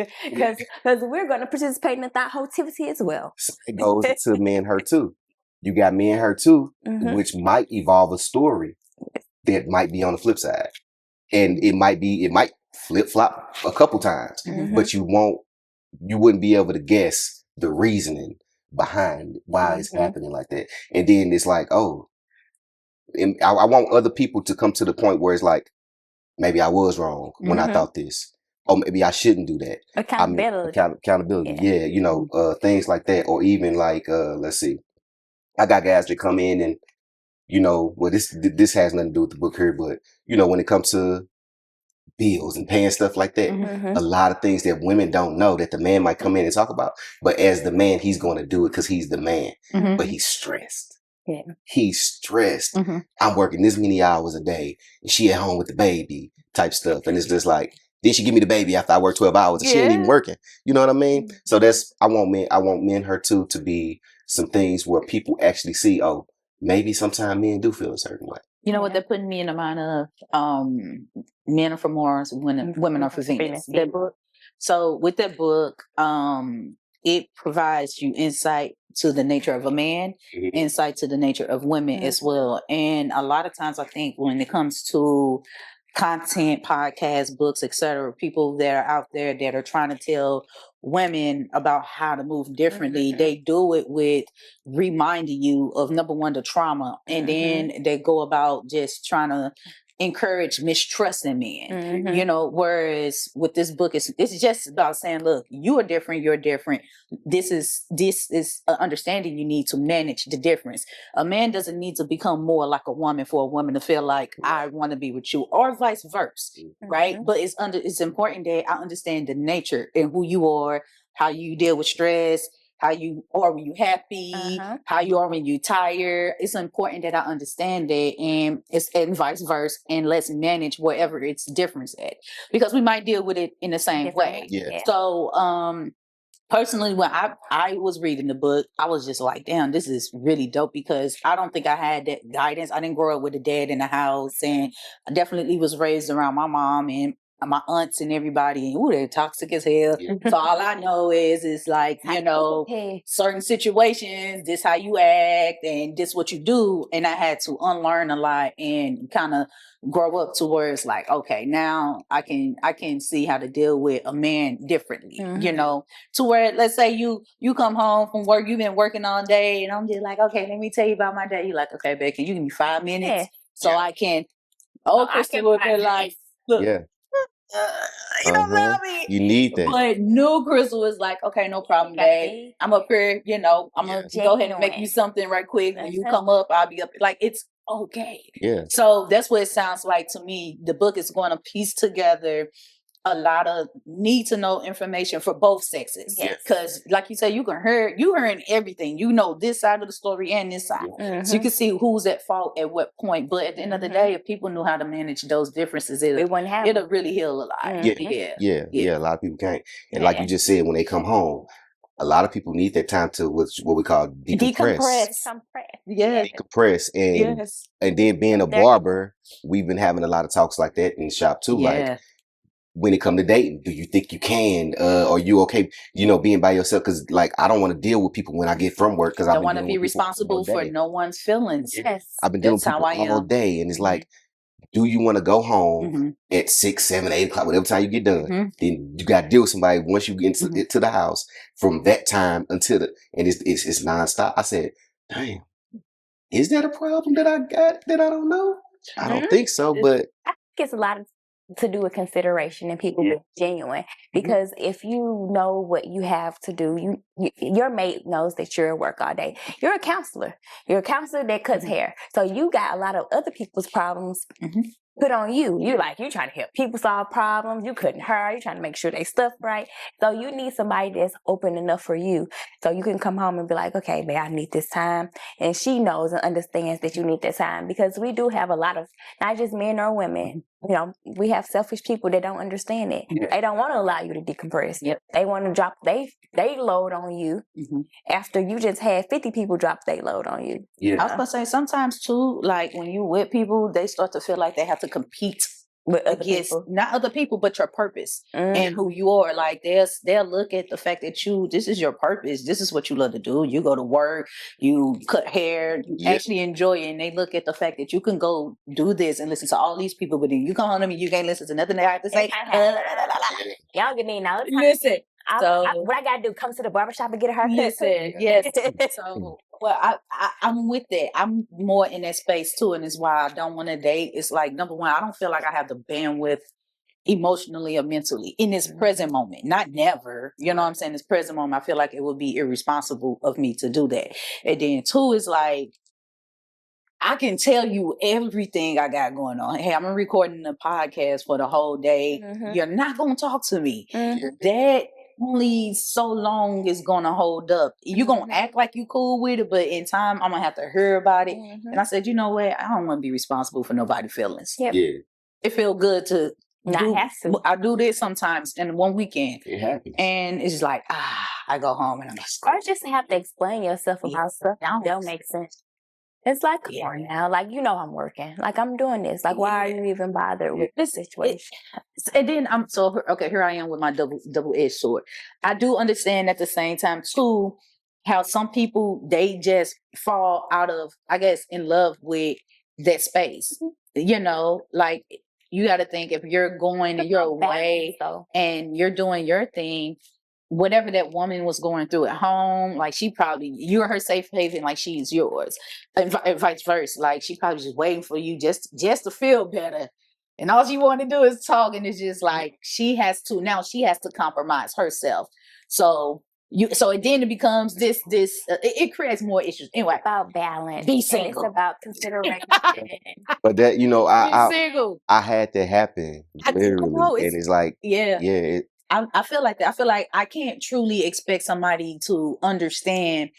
we're going to participate in the thought hotivity as well. It goes to me and her too. You got me and her too, which might evolve a story that might be on the flip side, and it might flip flop a couple times, but you wouldn't be able to guess the reasoning behind why it's happening like that. And then it's like, oh, and I want other people to come to the point where it's like, maybe I was wrong when I thought this, or maybe I shouldn't do that. Accountability. Accountability. Yeah, things like that, or even like, let's see, I got guys that come in and, well, this has nothing to do with the book here, but when it comes to bills and paying stuff like that, a lot of things that women don't know that the man might come in and talk about, but as the man, he's going to do it because he's the man, but he's stressed. Yeah. He's stressed. I'm working this many hours a day and she at home with the baby type stuff. And it's just like, then she give me the baby after I work 12 hours and she ain't even working. You know what I mean? So I want me and her too to be some things where people actually see, oh, maybe sometimes men do feel a certain way. You know what they're putting me in the mind of? Men are for Mars, women are for Venus. That book. So with that book, it provides you insight to the nature of a man, insight to the nature of women as well. And a lot of times I think when it comes to content, podcasts, books, etc., people that are out there that are trying to tell women about how to move differently, they do it with reminding you of, number one, the trauma, and then they go about just trying to encourage mistrust in men, whereas with this book, it's just about saying, look, you are different, you're different. This is an understanding you need to manage the difference. A man doesn't need to become more like a woman for a woman to feel like I want to be with you, or vice versa, right? But it's important that I understand the nature and who you are, how you deal with stress, how you are when you're happy, how you are when you're tired. It's important that I understand that, and vice versa, and let's manage whatever its difference at, because we might deal with it in the same way. Yeah. So, personally, when I was reading the book, I was just like, damn, this is really dope, because I don't think I had that guidance. I didn't grow up with a dad in the house, and I definitely was raised around my mom and my aunts and everybody, and they're toxic as hell. So all I know is like, certain situations, this how you act and this what you do. And I had to unlearn a lot and kind of grow up to where it's like, okay, now I can see how to deal with a man differently, to where, let's say you come home from work, you've been working all day, and I'm just like, okay, let me tell you about my day. You're like, okay, babe, can you give me 5 minutes so I can, Crystal would be like, look, you don't love me. You need that. But new Crystal was like, okay, no problem, babe. I'm up here, I'm gonna go ahead and make you something right quick. When you come up, I'll be up. Like, it's okay. Yeah. So that's what it sounds like to me. The book is going to piece together a lot of need to know information for both sexes. Because like you said, you hearing everything. This side of the story and this side. So you can see who's at fault at what point. But at the end of the day, if people knew how to manage those differences, it'll really heal a lot. Yeah, a lot of people can't. And like you just said, when they come home, a lot of people need that time to what we call decompress. Yes. Decompress. And then being a barber, we've been having a lot of talks like that in the shop too. Yeah. Like, when it comes to dating, do you think you can? Are you okay, being by yourself? Because, like, I don't want to deal with people when I get from work because I don't want to be responsible for no one's feelings. Yes. I've been dealing with people all day, and it's like, do you want to go home at 6, 7, 8 o'clock, whatever time you get done? Then you got to deal with somebody once you get into the house from that time until and it's nonstop. I said, damn, is that a problem that I got that I don't know? I don't think so, but I think it's a lot to do with consideration and people being genuine. Because if you know what you have to do, your mate knows that you're at work all day. You're a counselor. You're a counselor that cuts hair. So you got a lot of other people's problems put on you. You're trying to help people solve problems. You cutting hair. You're trying to make sure they stuff right. So you need somebody that's open enough for you. So you can come home and be like, okay, babe, I need this time. And she knows and understands that you need that time. Because we do have a lot of, not just men or women, we have selfish people that don't understand it. They don't want to allow you to decompress. They want to drop they load on you after you just had 50 people drop their load on you. I was gonna say sometimes too, like when you with people, they start to feel like they have to compete with not other people, but your purpose and who you are. Like they'll look at the fact that this is your purpose. This is what you love to do. You go to work, you cut hair, you actually enjoy it. And they look at the fact that you can go do this and listen to all these people, but then you come home to me, you can't listen to nothing they have to say. Y'all get me now. Listen. What I gotta do? Come to the barbershop and get a haircut? Listen, yes. So, well, I'm with that. I'm more in that space too, and it's why I don't want to date. It's like, number one, I don't feel like I have the bandwidth emotionally or mentally in this present moment. Not never, you know what I'm saying? This present moment, I feel like it would be irresponsible of me to do that. And then two is like, I can tell you everything I got going on. Hey, I'm recording a podcast for the whole day. You're not gonna talk to me. That only so long is gonna hold up. You're gonna act like you cool with it, but in time I'm gonna have to hear about it. And I said, you know what? I don't want to be responsible for nobody's feelings. It feels good to have to. I do this sometimes in one weekend. It happens. And it's like, I go home and I'm just or just have to explain yourself about stuff that don't make sense. It's like, come on now, like, I'm working, like I'm doing this, like, why are you even bothered with this situation? And then here I am with my double-edged sword. I do understand at the same time too, how some people, they just fall out of, I guess, in love with that space, like you got to think if you're going and you're away and you're doing your thing, whatever that woman was going through at home, like you're her safe haven, like she's yours, and vice versa. Like she probably just waiting for you just to feel better, and all she want to do is talk. And it's just like she has to compromise herself. So then it becomes this. It creates more issues. Anyway, about balance. Be single. It's about consideration. But that I had that happen literally, and it's like I feel like that. I feel like I can't truly expect somebody to understand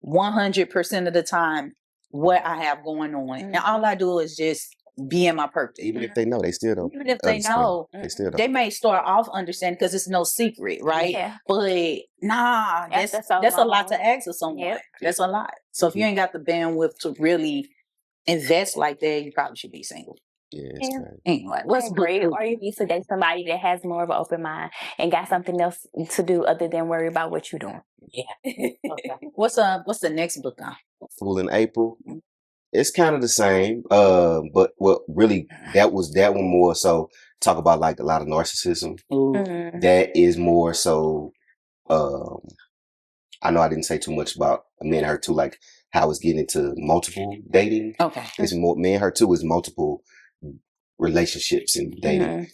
100% of the time what I have going on. And all I do is just be in my purpose. Even if they know, they still don't. Even if they know, they still don't. They may start off understanding because it's no secret, right? Yeah. But that's a lot to ask of someone. Yep. That's a lot. So if you ain't got the bandwidth to really invest like that, you probably should be single. Yeah, it's right. Anyway, let's agree. Or you need to date somebody that has more of an open mind and got something else to do other than worry about what you're doing. Yeah. Okay. What's the next book on? Full in April. It's kind of the same, but what really that one more so talk about like a lot of narcissism. That is more so. I know I didn't say too much about Me and Her too, like how it's getting into multiple dating. Okay, it's more Me and Her too is multiple relationships and dating.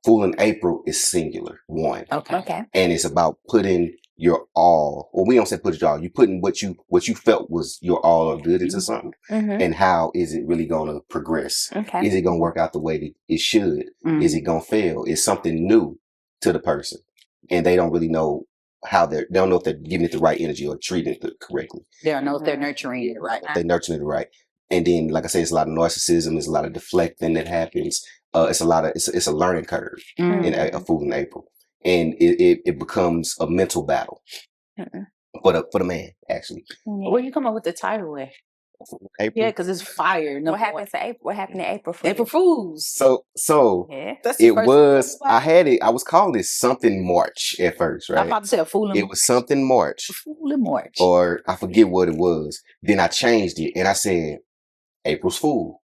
Full in April is singular one. Okay, and it's about putting your all. Well, we don't say put it all. You putting what you felt was your all or good into something, and how is it really going to progress? Is it going to work out the way that it should? Is it going to fail? Is something new to the person, and they don't really know how they don't know if they're giving it the right energy or treating it correctly. They don't know if they're nurturing it right. They're nurturing it right. And then, like I said, it's a lot of narcissism. There's a lot of deflecting that happens. It's a learning curve in a Fool in April, and it becomes a mental battle. for the man actually. Where you come up with the title with? April. Yeah, because it's fire. What happened to April? What happened to April? April Fools. So yeah, That's the it first was. one. I had it. I was calling it something March at first, right? I'm about to say a fool in It was something March, Fool in March. or I forget what it was. Then I changed it and I said April's Fool.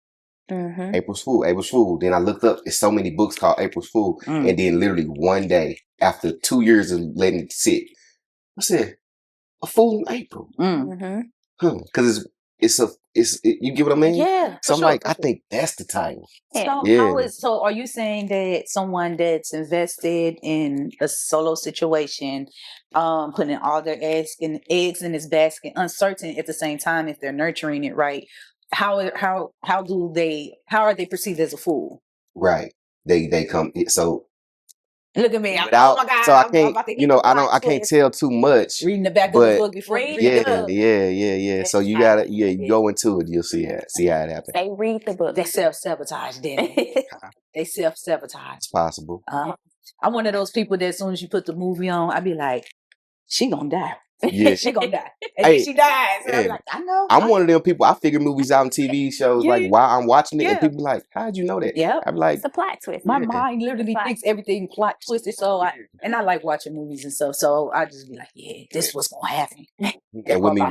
April's Fool. April's Fool. Then I looked up. There's so many books called April's Fool, and then literally one day after 2 years of letting it sit, I said a fool in April. Because you get what I mean? Yeah. So I'm like, I think that's the title. So are you saying that someone that's invested in a solo situation, putting all their eggs in this basket, uncertain at the same time if they're nurturing it right, how are they perceived as a fool? Right. They come so look at me. Without, oh my God. So I I'm can't, about to hit you know, the I can't tell too much. Reading the back of the book before read you read Yeah. So you gotta, you go into it, you'll see how it happens. They read the book. They self-sabotage, didn't they? They self-sabotage. It's possible. I'm one of those people that as soon as you put the movie on, I be like, she gonna die. Yeah. She gonna die. And then she dies. And I'm like, I know. I'm one of them people, I figure movies out on TV shows like while I'm watching it, and people be like, how'd you know that? Yeah. I'm like, it's a plot twist. My mind literally thinks everything plot twisted. So I like watching movies and stuff. So I just be like, yeah, this was gonna happen. And with me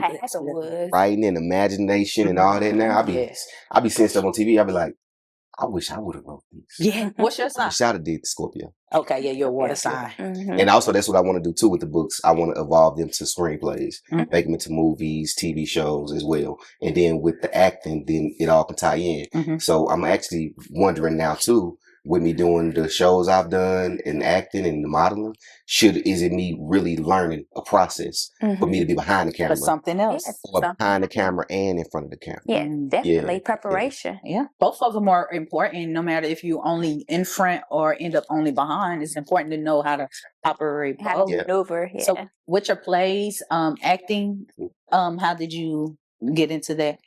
writing and imagination and all that now, I be seeing stuff on TV, I be like, I wish I would have wrote this. Yeah. What's your sign? I wish I'd have did the Scorpio. Okay, yeah, you're a water sign. And also that's what I want to do too with the books. I want to evolve them to screenplays, make them into movies, TV shows as well. And then with the acting, then it all can tie in. So I'm actually wondering now too, with me doing the shows I've done and acting and the modeling, is it me really learning a process for me to be behind the camera? For something else. Or behind the camera and in front of the camera. Yeah, definitely. Preparation. Yeah. Both of them are important, no matter if you only in front or end up only behind. It's important to know how to operate. How to maneuver. Yeah. So with your plays, acting, how did you get into that?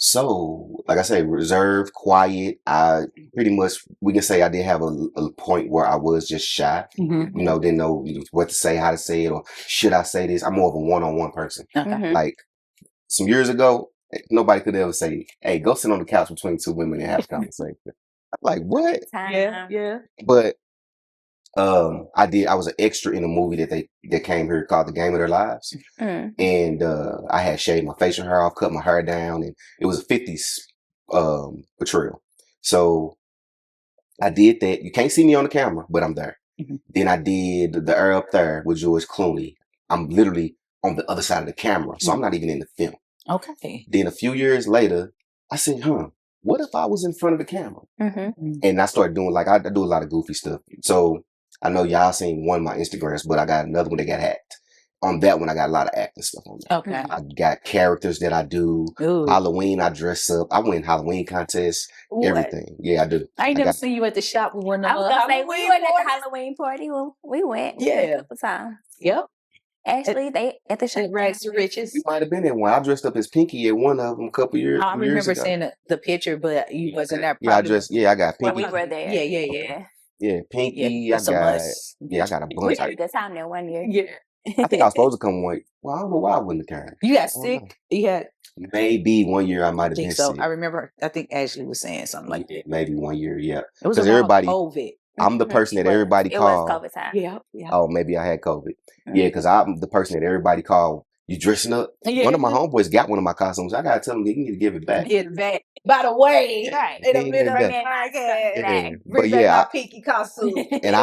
So, like I say, reserved, quiet. I pretty much, we can say I did have a point where I was just shy. You know, didn't know what to say, how to say it, or should I say this? I'm more of a one-on-one person. Like some years ago, nobody could ever say, hey, go sit on the couch between two women and have a conversation. I'm like, what? Yeah. But I was an extra in a movie that came here called The Game of Their Lives. And I had shaved my facial hair off, cut my hair down, and it was a 50s portrayal. So I did that. You can't see me on the camera, but I'm there. Then I did The Earl Up There with George Clooney. I'm literally on the other side of the camera, so I'm not even in the film. Okay. Then a few years later, I said, what if I was in front of the camera? And I started doing, I do a lot of goofy stuff. So I know y'all seen one of my Instagrams, but I got another one that got hacked. On that one, I got a lot of acting stuff on there. Okay. I got characters that I do. Ooh. Halloween, I dress up. I win Halloween contests. Everything. Yeah, I do. I ain't never seen you at the shop with one of I was gonna say we went at the Halloween party. We went. Yeah. A couple times. Yep. Actually, they at the shop. Rags to Riches. You might have been at one. I dressed up as Pinky at one of them a couple years. I remember ago. seeing the picture, but you wasn't there. Yeah, I got Pinky. When we were there. Yeah. Yeah, Pinky. Yeah, I got a bunch. We had a good time there one year. Yeah. I think I was supposed to come one. Well, I don't know why I wouldn't have came. You got sick? You had maybe 1 year I might have been so. sick. I remember. I think Ashley was saying something like that. Maybe 1 year. Yeah. It was because everybody COVID. I'm the person that everybody called. It was COVID time. Yeah. Oh, maybe I had COVID. Yeah, because I'm the person that everybody called. You dressing up? Yeah. One of my homeboys got one of my costumes. I gotta tell him he need to give it back. Get it back. By the way, right? In the middle of the podcast, bring back my Pinky costume. And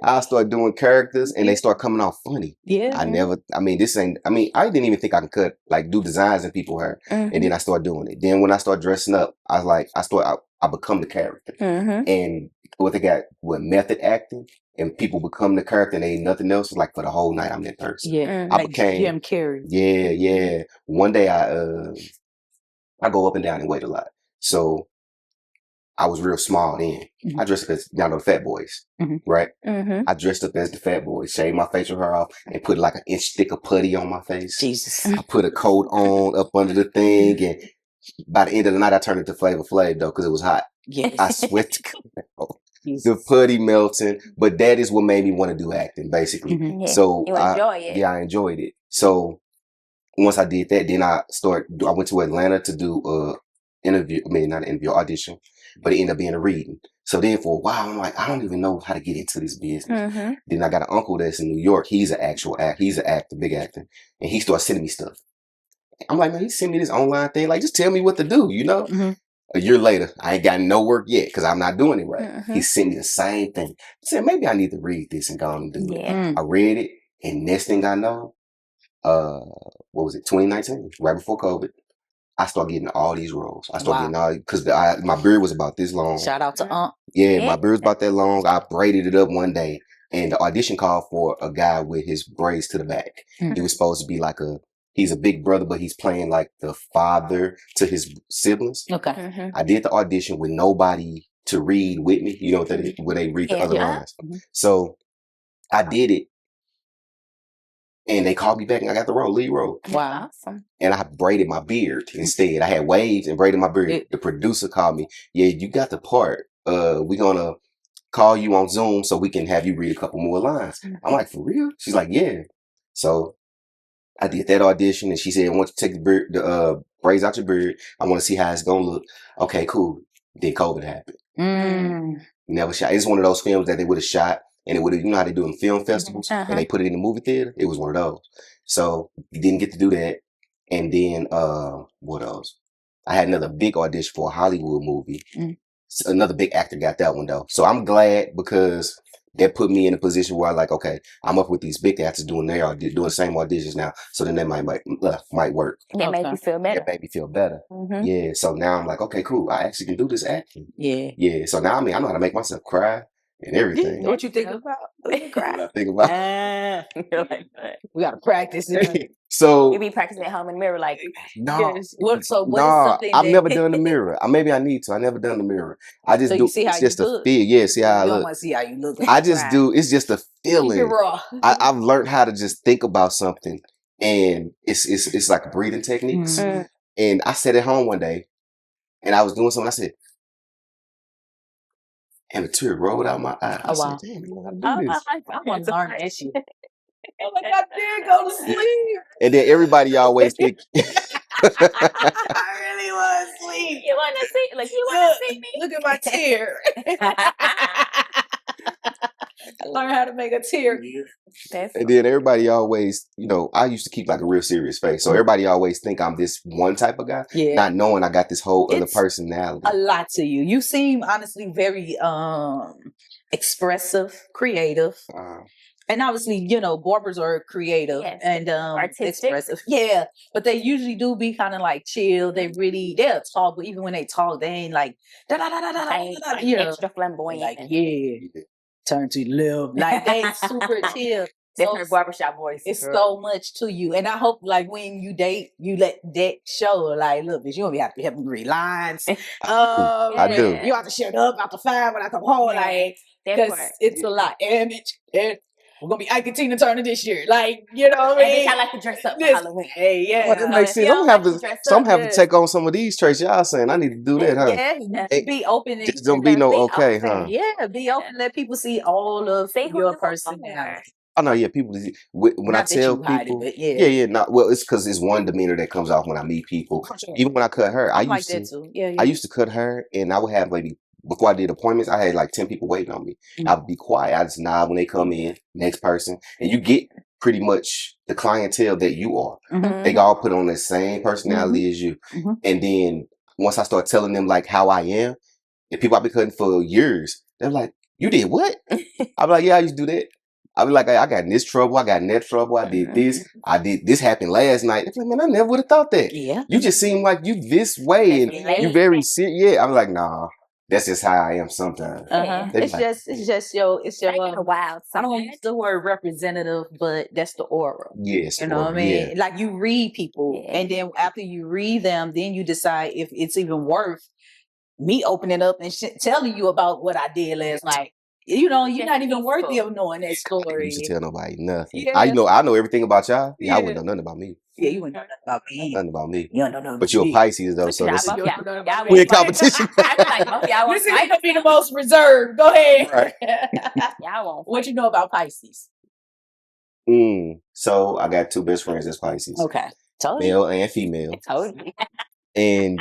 I start doing characters, and they start coming off funny. Yeah. I didn't even think I could do designs in people's hair, and then I start doing it. Then when I start dressing up, I was like, I become the character. And what they got with method acting. And people become the character and ain't nothing else. Like for the whole night, I'm that person. Yeah, I became Jim Carrey. Yeah. One day I go up and down in weight a lot, so I was real small then. I dressed up as the Fat Boys, right? I dressed up as the Fat Boys, shaved my facial hair off, and put like an inch thick of putty on my face. Jesus, I put a coat on up under the thing, and by the end of the night, I turned into Flavor Flav though, because it was hot. Yeah, I sweat. the putty melting. But that is what made me want to do acting, basically. Yeah. So You enjoy it. Yeah, I enjoyed it. So once I did that, then I went to Atlanta to do not an interview, audition, but it ended up being a reading. So then for a while, I'm like, I don't even know how to get into this business. Then I got an uncle that's in New York. He's an actual he's an actor, big actor. And he started sending me stuff. I'm like, man, he sent me this online thing. Like, just tell me what to do, you know? A year later, I ain't got no work yet because I'm not doing it right. He sent me the same thing. I said, maybe I need to read this and go on and do it. I read it, and next thing I know, what was it, 2019, right before COVID, I started getting all these roles. I started getting all, because my beard was about this long. Shout out to Aunt. Yeah, my beard was about that long. I braided it up one day, and the audition called for a guy with his braids to the back. He was supposed to be like he's a big brother, but he's playing like the father to his siblings. Okay. I did the audition with nobody to read with me. You know where they read the other lines. So I did it. And they called me back and I got the role, lead role. Wow. Awesome. And I braided my beard instead. I had waves and braided my beard. The producer called me. Yeah, you got the part. We're going to call you on Zoom so we can have you read a couple more lines. I'm like, for real? She's like, yeah. So I did that audition and she said, I want you to take the braids out your beard. I want to see how it's going to look. Okay, cool. Then COVID happened. Never shot. It's one of those films that they would have shot. And it would have, you know how they do in film festivals, and they put it in the movie theater. It was one of those. So you didn't get to do that. And then what else? I had another big audition for a Hollywood movie. So another big actor got that one though. So I'm glad because that put me in a position where I'm like, okay, I'm up with these big actors doing the same auditions now. So then that might work. That made you feel better. That made me feel better. Yeah. So now I'm like, okay, cool. I actually can do this acting. Yeah. Yeah. So now I know how to make myself cry. And everything. What you think about? What I think about. We gotta practice it. So you be practicing at home in the mirror, like no. What is I've never done the mirror. Maybe I need to. I never done the mirror. I just do. It's just a feel. Yeah, see how I look. Want to see how you look. I just do. It's just a feeling. I've learned how to just think about something, and it's like breathing techniques. And I sat at home one day, and I was doing something. I said. And a tear rolled out my eye. Oh, wow. I said, damn, I want to learn that shit. Oh my God, I did go to sleep. And then everybody always think. I really want to sleep. You want to see? Like, you want to see me? Look at my tear. I learned how to make a tear. And then everybody always, I used to keep like a real serious face. So everybody always think I'm this one type of guy, not knowing I got this whole other personality. A lot to you. You seem honestly very expressive, creative. And obviously, barbers are creative and expressive. Yeah. But they usually do be kind of like chill. They'll talk, but even when they talk, they ain't like extra flamboyant. Like, turn to the left. Like they super chill. Different barbershop voice. It's so much to you. And I hope like when you date, you let that show like, look, bitch, you don't have to help me read lines. I do. You have to shut up after 5 when I come home. Like, because it's a lot. And we're going to be Ike and Tina Turner this year. Like, you know what I mean? I like to dress up for Halloween. Hey, yeah. Well, that makes sense. I'm going to have to take on some of these traits y'all saying. I need to do that, huh? Yeah, be open. Just don't be no okay, huh? Yeah, be open. Let people see all of your personality. I know, yeah, people, when I tell people, well, it's because it's one demeanor that comes off when I meet people. Even when I cut hair, I used to cut hair and I would have maybe, before I did appointments, I had like 10 people waiting on me. I would be quiet. I just nod when they come in, next person. And you get pretty much the clientele that you are. They all put on the same personality as you. And then once I start telling them like how I am, and people I've been cutting for years, they're like, you did what? I'm like, yeah, I used to do that. I be like, I got in this trouble, I got in that trouble, I did this happened last night. Like, man, I never would have thought that. Yeah. You just seem like you this way and you very serious. Yeah, I'm like, nah, that's just how I am sometimes. It's just your wild. I don't use the word representative, but that's the aura. Yes. You know what I mean? Yeah. Like you read people and then after you read them, then you decide if it's even worth me opening up and telling you about what I did last night. You know, you're Just not even worthy peaceful. of knowing that I story. used to tell nobody nothing. Yeah. I know everything about y'all. Yeah, I Yeah. wouldn't know nothing about me. Yeah, you wouldn't know nothing about me. Nothing about me. You don't know nothing But about you're a me. Pisces though, so Y'all this is both, y'all we in want- competition. I feel like both y'all want This is fight. gonna be the most reserved. Go ahead. Right. Y'all want What you know about Pisces? So I got two best friends that's Pisces, Okay. Told you. male and female, told you. and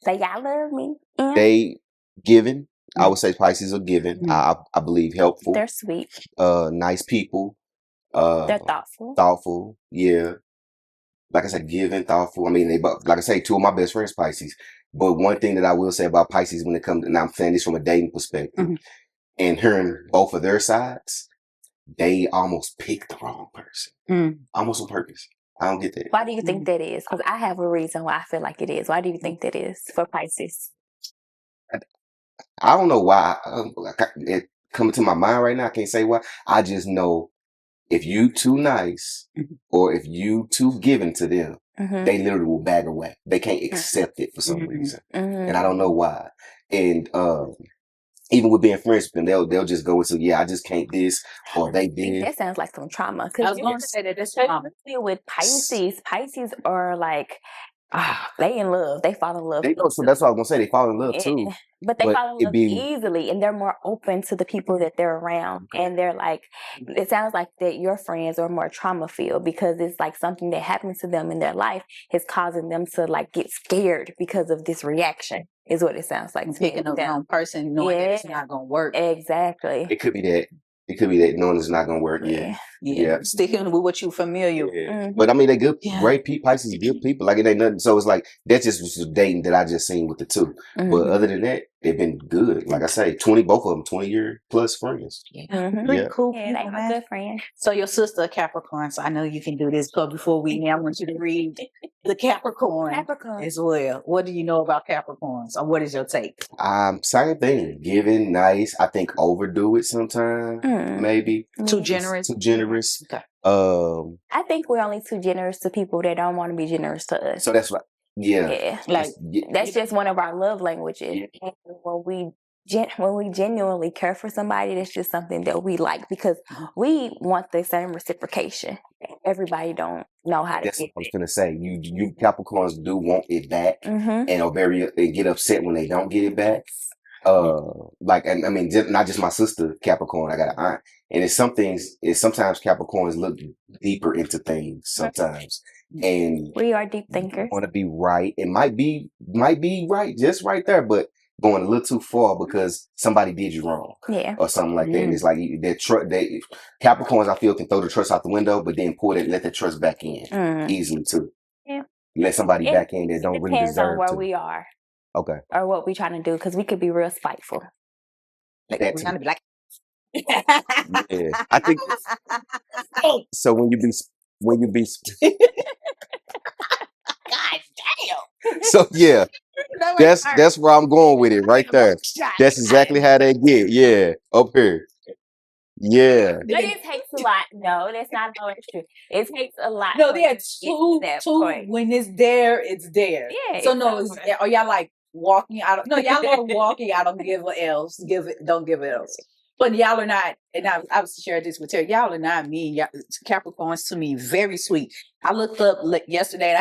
Say y'all love me. Yeah. they giving. I would say Pisces are giving. I believe helpful. They're sweet. Nice people. They're thoughtful. Thoughtful. Yeah. Like I said, giving, thoughtful. I mean, like I say, two of my best friends Pisces. But one thing that I will say about Pisces when it comes, and I'm saying this from a dating perspective, and hearing both of their sides, they almost picked the wrong person, almost on purpose. I don't get that. Why do you think that is? Because I have a reason why I feel like it is. Why do you think that is for Pisces? I don't know why. It coming to my mind right now. I can't say why. I just know if you too nice or if you too giving to them, they literally will bag away. They can't accept it for some reason, and I don't know why. And even with being friends with them, they'll just go into, I just can't this, or they did. That sounds like some trauma. I was going to say that it's trauma. With Pisces are like, they in love. They fall in love. They know, so that's what I was gonna say. They fall in love too. But they fall in love easily, and they're more open to the people that they're around. And they're like, it sounds like that your friends are more trauma filled because it's like something that happens to them in their life is causing them to like get scared because of this reaction. Is what it sounds like. Picking a wrong person, knowing that it's not gonna work. Exactly. It could be that. It could be that knowing it's not gonna work. Yeah. Sticking with what you familiar with. But I mean, they good, great people. Pisces are good people. Like it ain't nothing. So it's like that's just was dating that I just seen with the two. But other than that, they've been good. Like I say, both of them, 20-year plus friends. Pretty cool. Yeah, they my good friend. So your sister Capricorn. So I know you can do this. But before I want you to read the Capricorn as well. What do you know about Capricorns? Or what is your take? Same thing. Giving, nice. I think overdo it sometimes. Maybe too generous. Too generous. Okay. I think we're only too generous to people that don't want to be generous to us. So that's right. Yeah. Like that's just one of our love languages. And when we genuinely care for somebody, that's just something that we like because we want the same reciprocation. Everybody don't know how to. That's what I was gonna say. You Capricorns do want it back, and are they get upset when they don't get it back. And I mean, not just my sister Capricorn. I got an aunt, and it's some things. Sometimes Capricorns look deeper into things. Sometimes, and we are deep thinkers. Want to be right. It might be right, just right there, but going a little too far because somebody did you wrong, or something like that. And it's like that Capricorns, I feel, can throw the trust out the window, but then let the trust back in easily too. Yeah, let somebody back in that don't really deserve. Depends on where we are. Okay. Or what we trying to do, because we could be real spiteful. Like we're trying to be like. Yeah, I think. So when you be. God damn. So yeah, that's where I'm going with it right there. That's exactly how they get. Yeah, up here. Yeah. But it takes a lot. No, that's not always true. It takes a lot. No, there's two. When it's there, it's there. Yeah. So no, are y'all like walking out? No, y'all are walking out. Don't give it else. But y'all are not. And I was sharing this with Terry. Y'all are not mean. Capricorns to me very sweet. I looked up yesterday.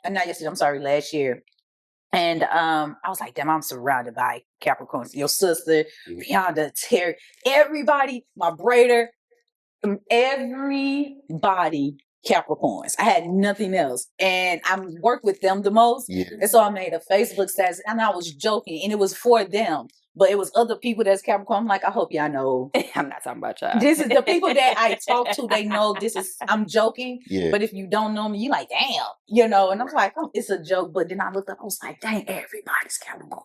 Last year. And I was like, damn, I'm surrounded by Capricorns. Your sister, Beyonda, Terry, everybody, my braider, everybody Capricorns. I had nothing else. And I worked with them the most. Yeah. And so I made a Facebook status and I was joking and it was for them. But it was other people that's Capricorn. I'm like, I hope y'all know. I'm not talking about y'all. This is the people that I talk to. They know this is, I'm joking. Yeah. But if you don't know me, you like, damn, And I was like, oh, it's a joke. But then I looked up, I was like, dang, everybody's Capricorn.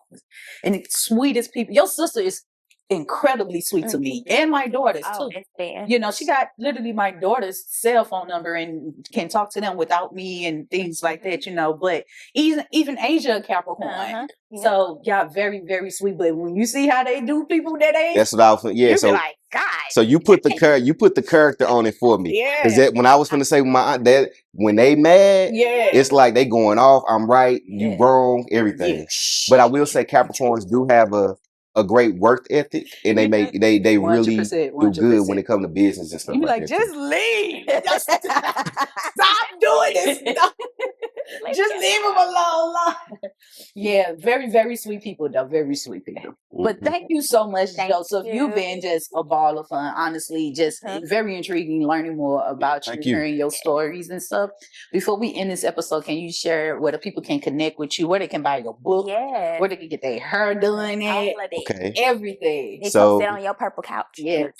And the sweetest people. Your sister is incredibly sweet to me and my daughters too. She got literally my daughter's cell phone number and can talk to them without me and things like that, but even Asia Capricorn. So y'all very, very sweet. But when you see how they do people that age, that's what I was you so like, God. So you put the character on it for me. Yeah. Because that when I was gonna say with my aunt that when they mad, it's like they going off, I'm right, you wrong, everything. But I will say Capricorns do have a a great work ethic, and they they really 100%, do good 100%. when it comes to business and stuff You like like, that. just leave. Just Stop doing this stuff. Just leave them alone. Yeah, very, very sweet people, though. Very sweet people. But thank you so much, Thank Joseph. you. You've been just a ball of fun. Honestly, just very intriguing learning more about Thank you, you. hearing your stories and stuff. Before we end this episode, can you share where the people can connect with you, where they can buy your book, Yeah. where they can get their hair done at, All of it. Okay. everything. They So- so, sit on your purple couch. Yes.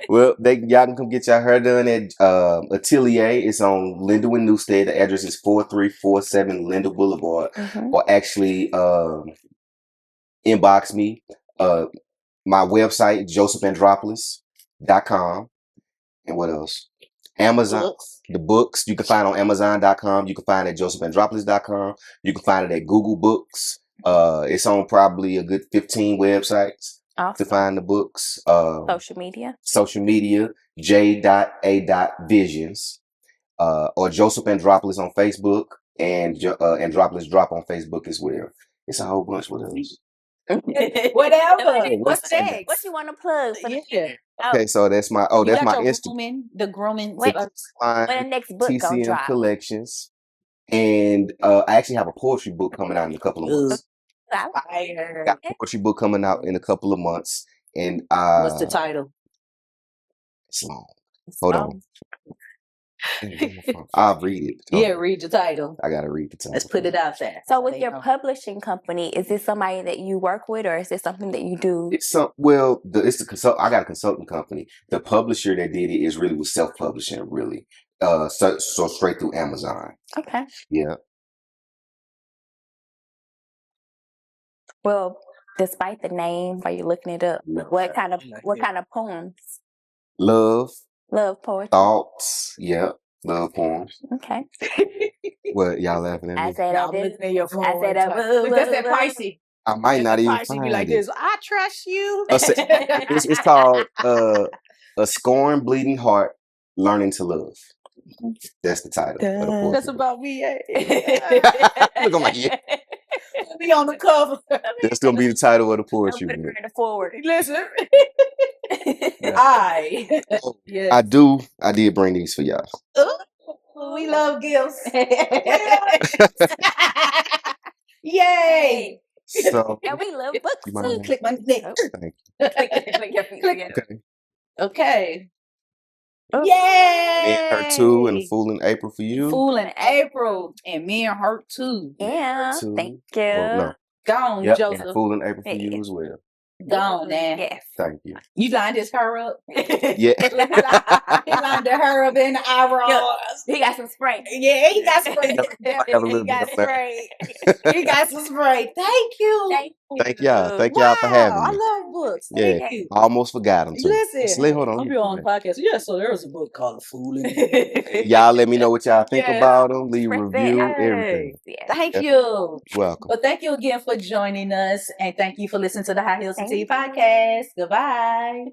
Well, y'all can come get your hair done at Atelier. It's on Lindenwood Newstead. The address is 4347 Linda Boulevard. Mhm. Or actually inbox me. My website, josephandropolis.com. And what else? Amazon. Books. The books you can find on Amazon.com. You can find it at josephandropolis.com. You can find it at Google Books. It's on probably a good 15 websites to Awesome. find the books. Social media. Social media, j.a.visions, or Joseph Andropoli on Facebook, and Andropolis Drop on Facebook as well. It's a whole bunch. What else? Whatever. What's What's next? What you want to plug? For Yeah. Okay, so that's my You that's got my your Instagram the grooming. When stuff. when the next book gonna TCM drop? Collections, and I actually have a poetry book coming out in a couple of months. Fire. Got a poetry book coming out in a couple of months, and What's the title? it's long. Hold on. I'll read it. Yeah, read the title. I gotta read the title. Let's put it out there. So with your publishing company, is this somebody that you work with, or is this something that you do? It's I got a consulting company. The publisher that did it is really was self-publishing, really. So straight through Amazon. Okay. Yeah. Well, despite the name, while you're looking it up, what kind of poems? Love Poetry. thoughts. Yeah. Love poems. Okay. What y'all laughing at me? I said I'm I did. looking at your phone. I said That's that pricey. I might not even Pricey find be like it. this. I trust you. It's called A Scorned Bleeding Heart Learning to Love. That's the title of the poetry That's book. about me. Look, I'm like, yeah. Be on the cover. That's gonna be the title of the poetry book. Forward. Listen. Yeah. Yes. I did bring these for y'all. Ooh, we love gifts. Yay. So And we love books you too. mind? Click my neck. Thank Click your feet Click. together. you. Okay. Oh. Yay. Me and her too, and a fool in April for you. Fool in April. And me and her too. Yeah. Too. Thank you. Well, no. Gone, Yep, and Joseph. a fool in April for you as well. Gone now. Yes. Thank you. You lined his hair up. Yeah. He lined the hair up in the eyebrows. He got some spray. Yeah, he got spray. I have a little He got bit of that. spray. He got some spray. Thank you. Thank y'all. Thank y'all for having I me. love books. Yeah. Thank you. I almost forgot them too. Listen, Hold on. I'll be on the podcast. Yeah, so there was a book called The Fool in Y'all let me know what y'all think Yeah. about them. Leave a Express review, that. everything. Yes. Thank Yeah. you. Welcome. Well, thank you again for joining us, and thank you for listening to the High Heels and Thank Tea you. podcast. Goodbye.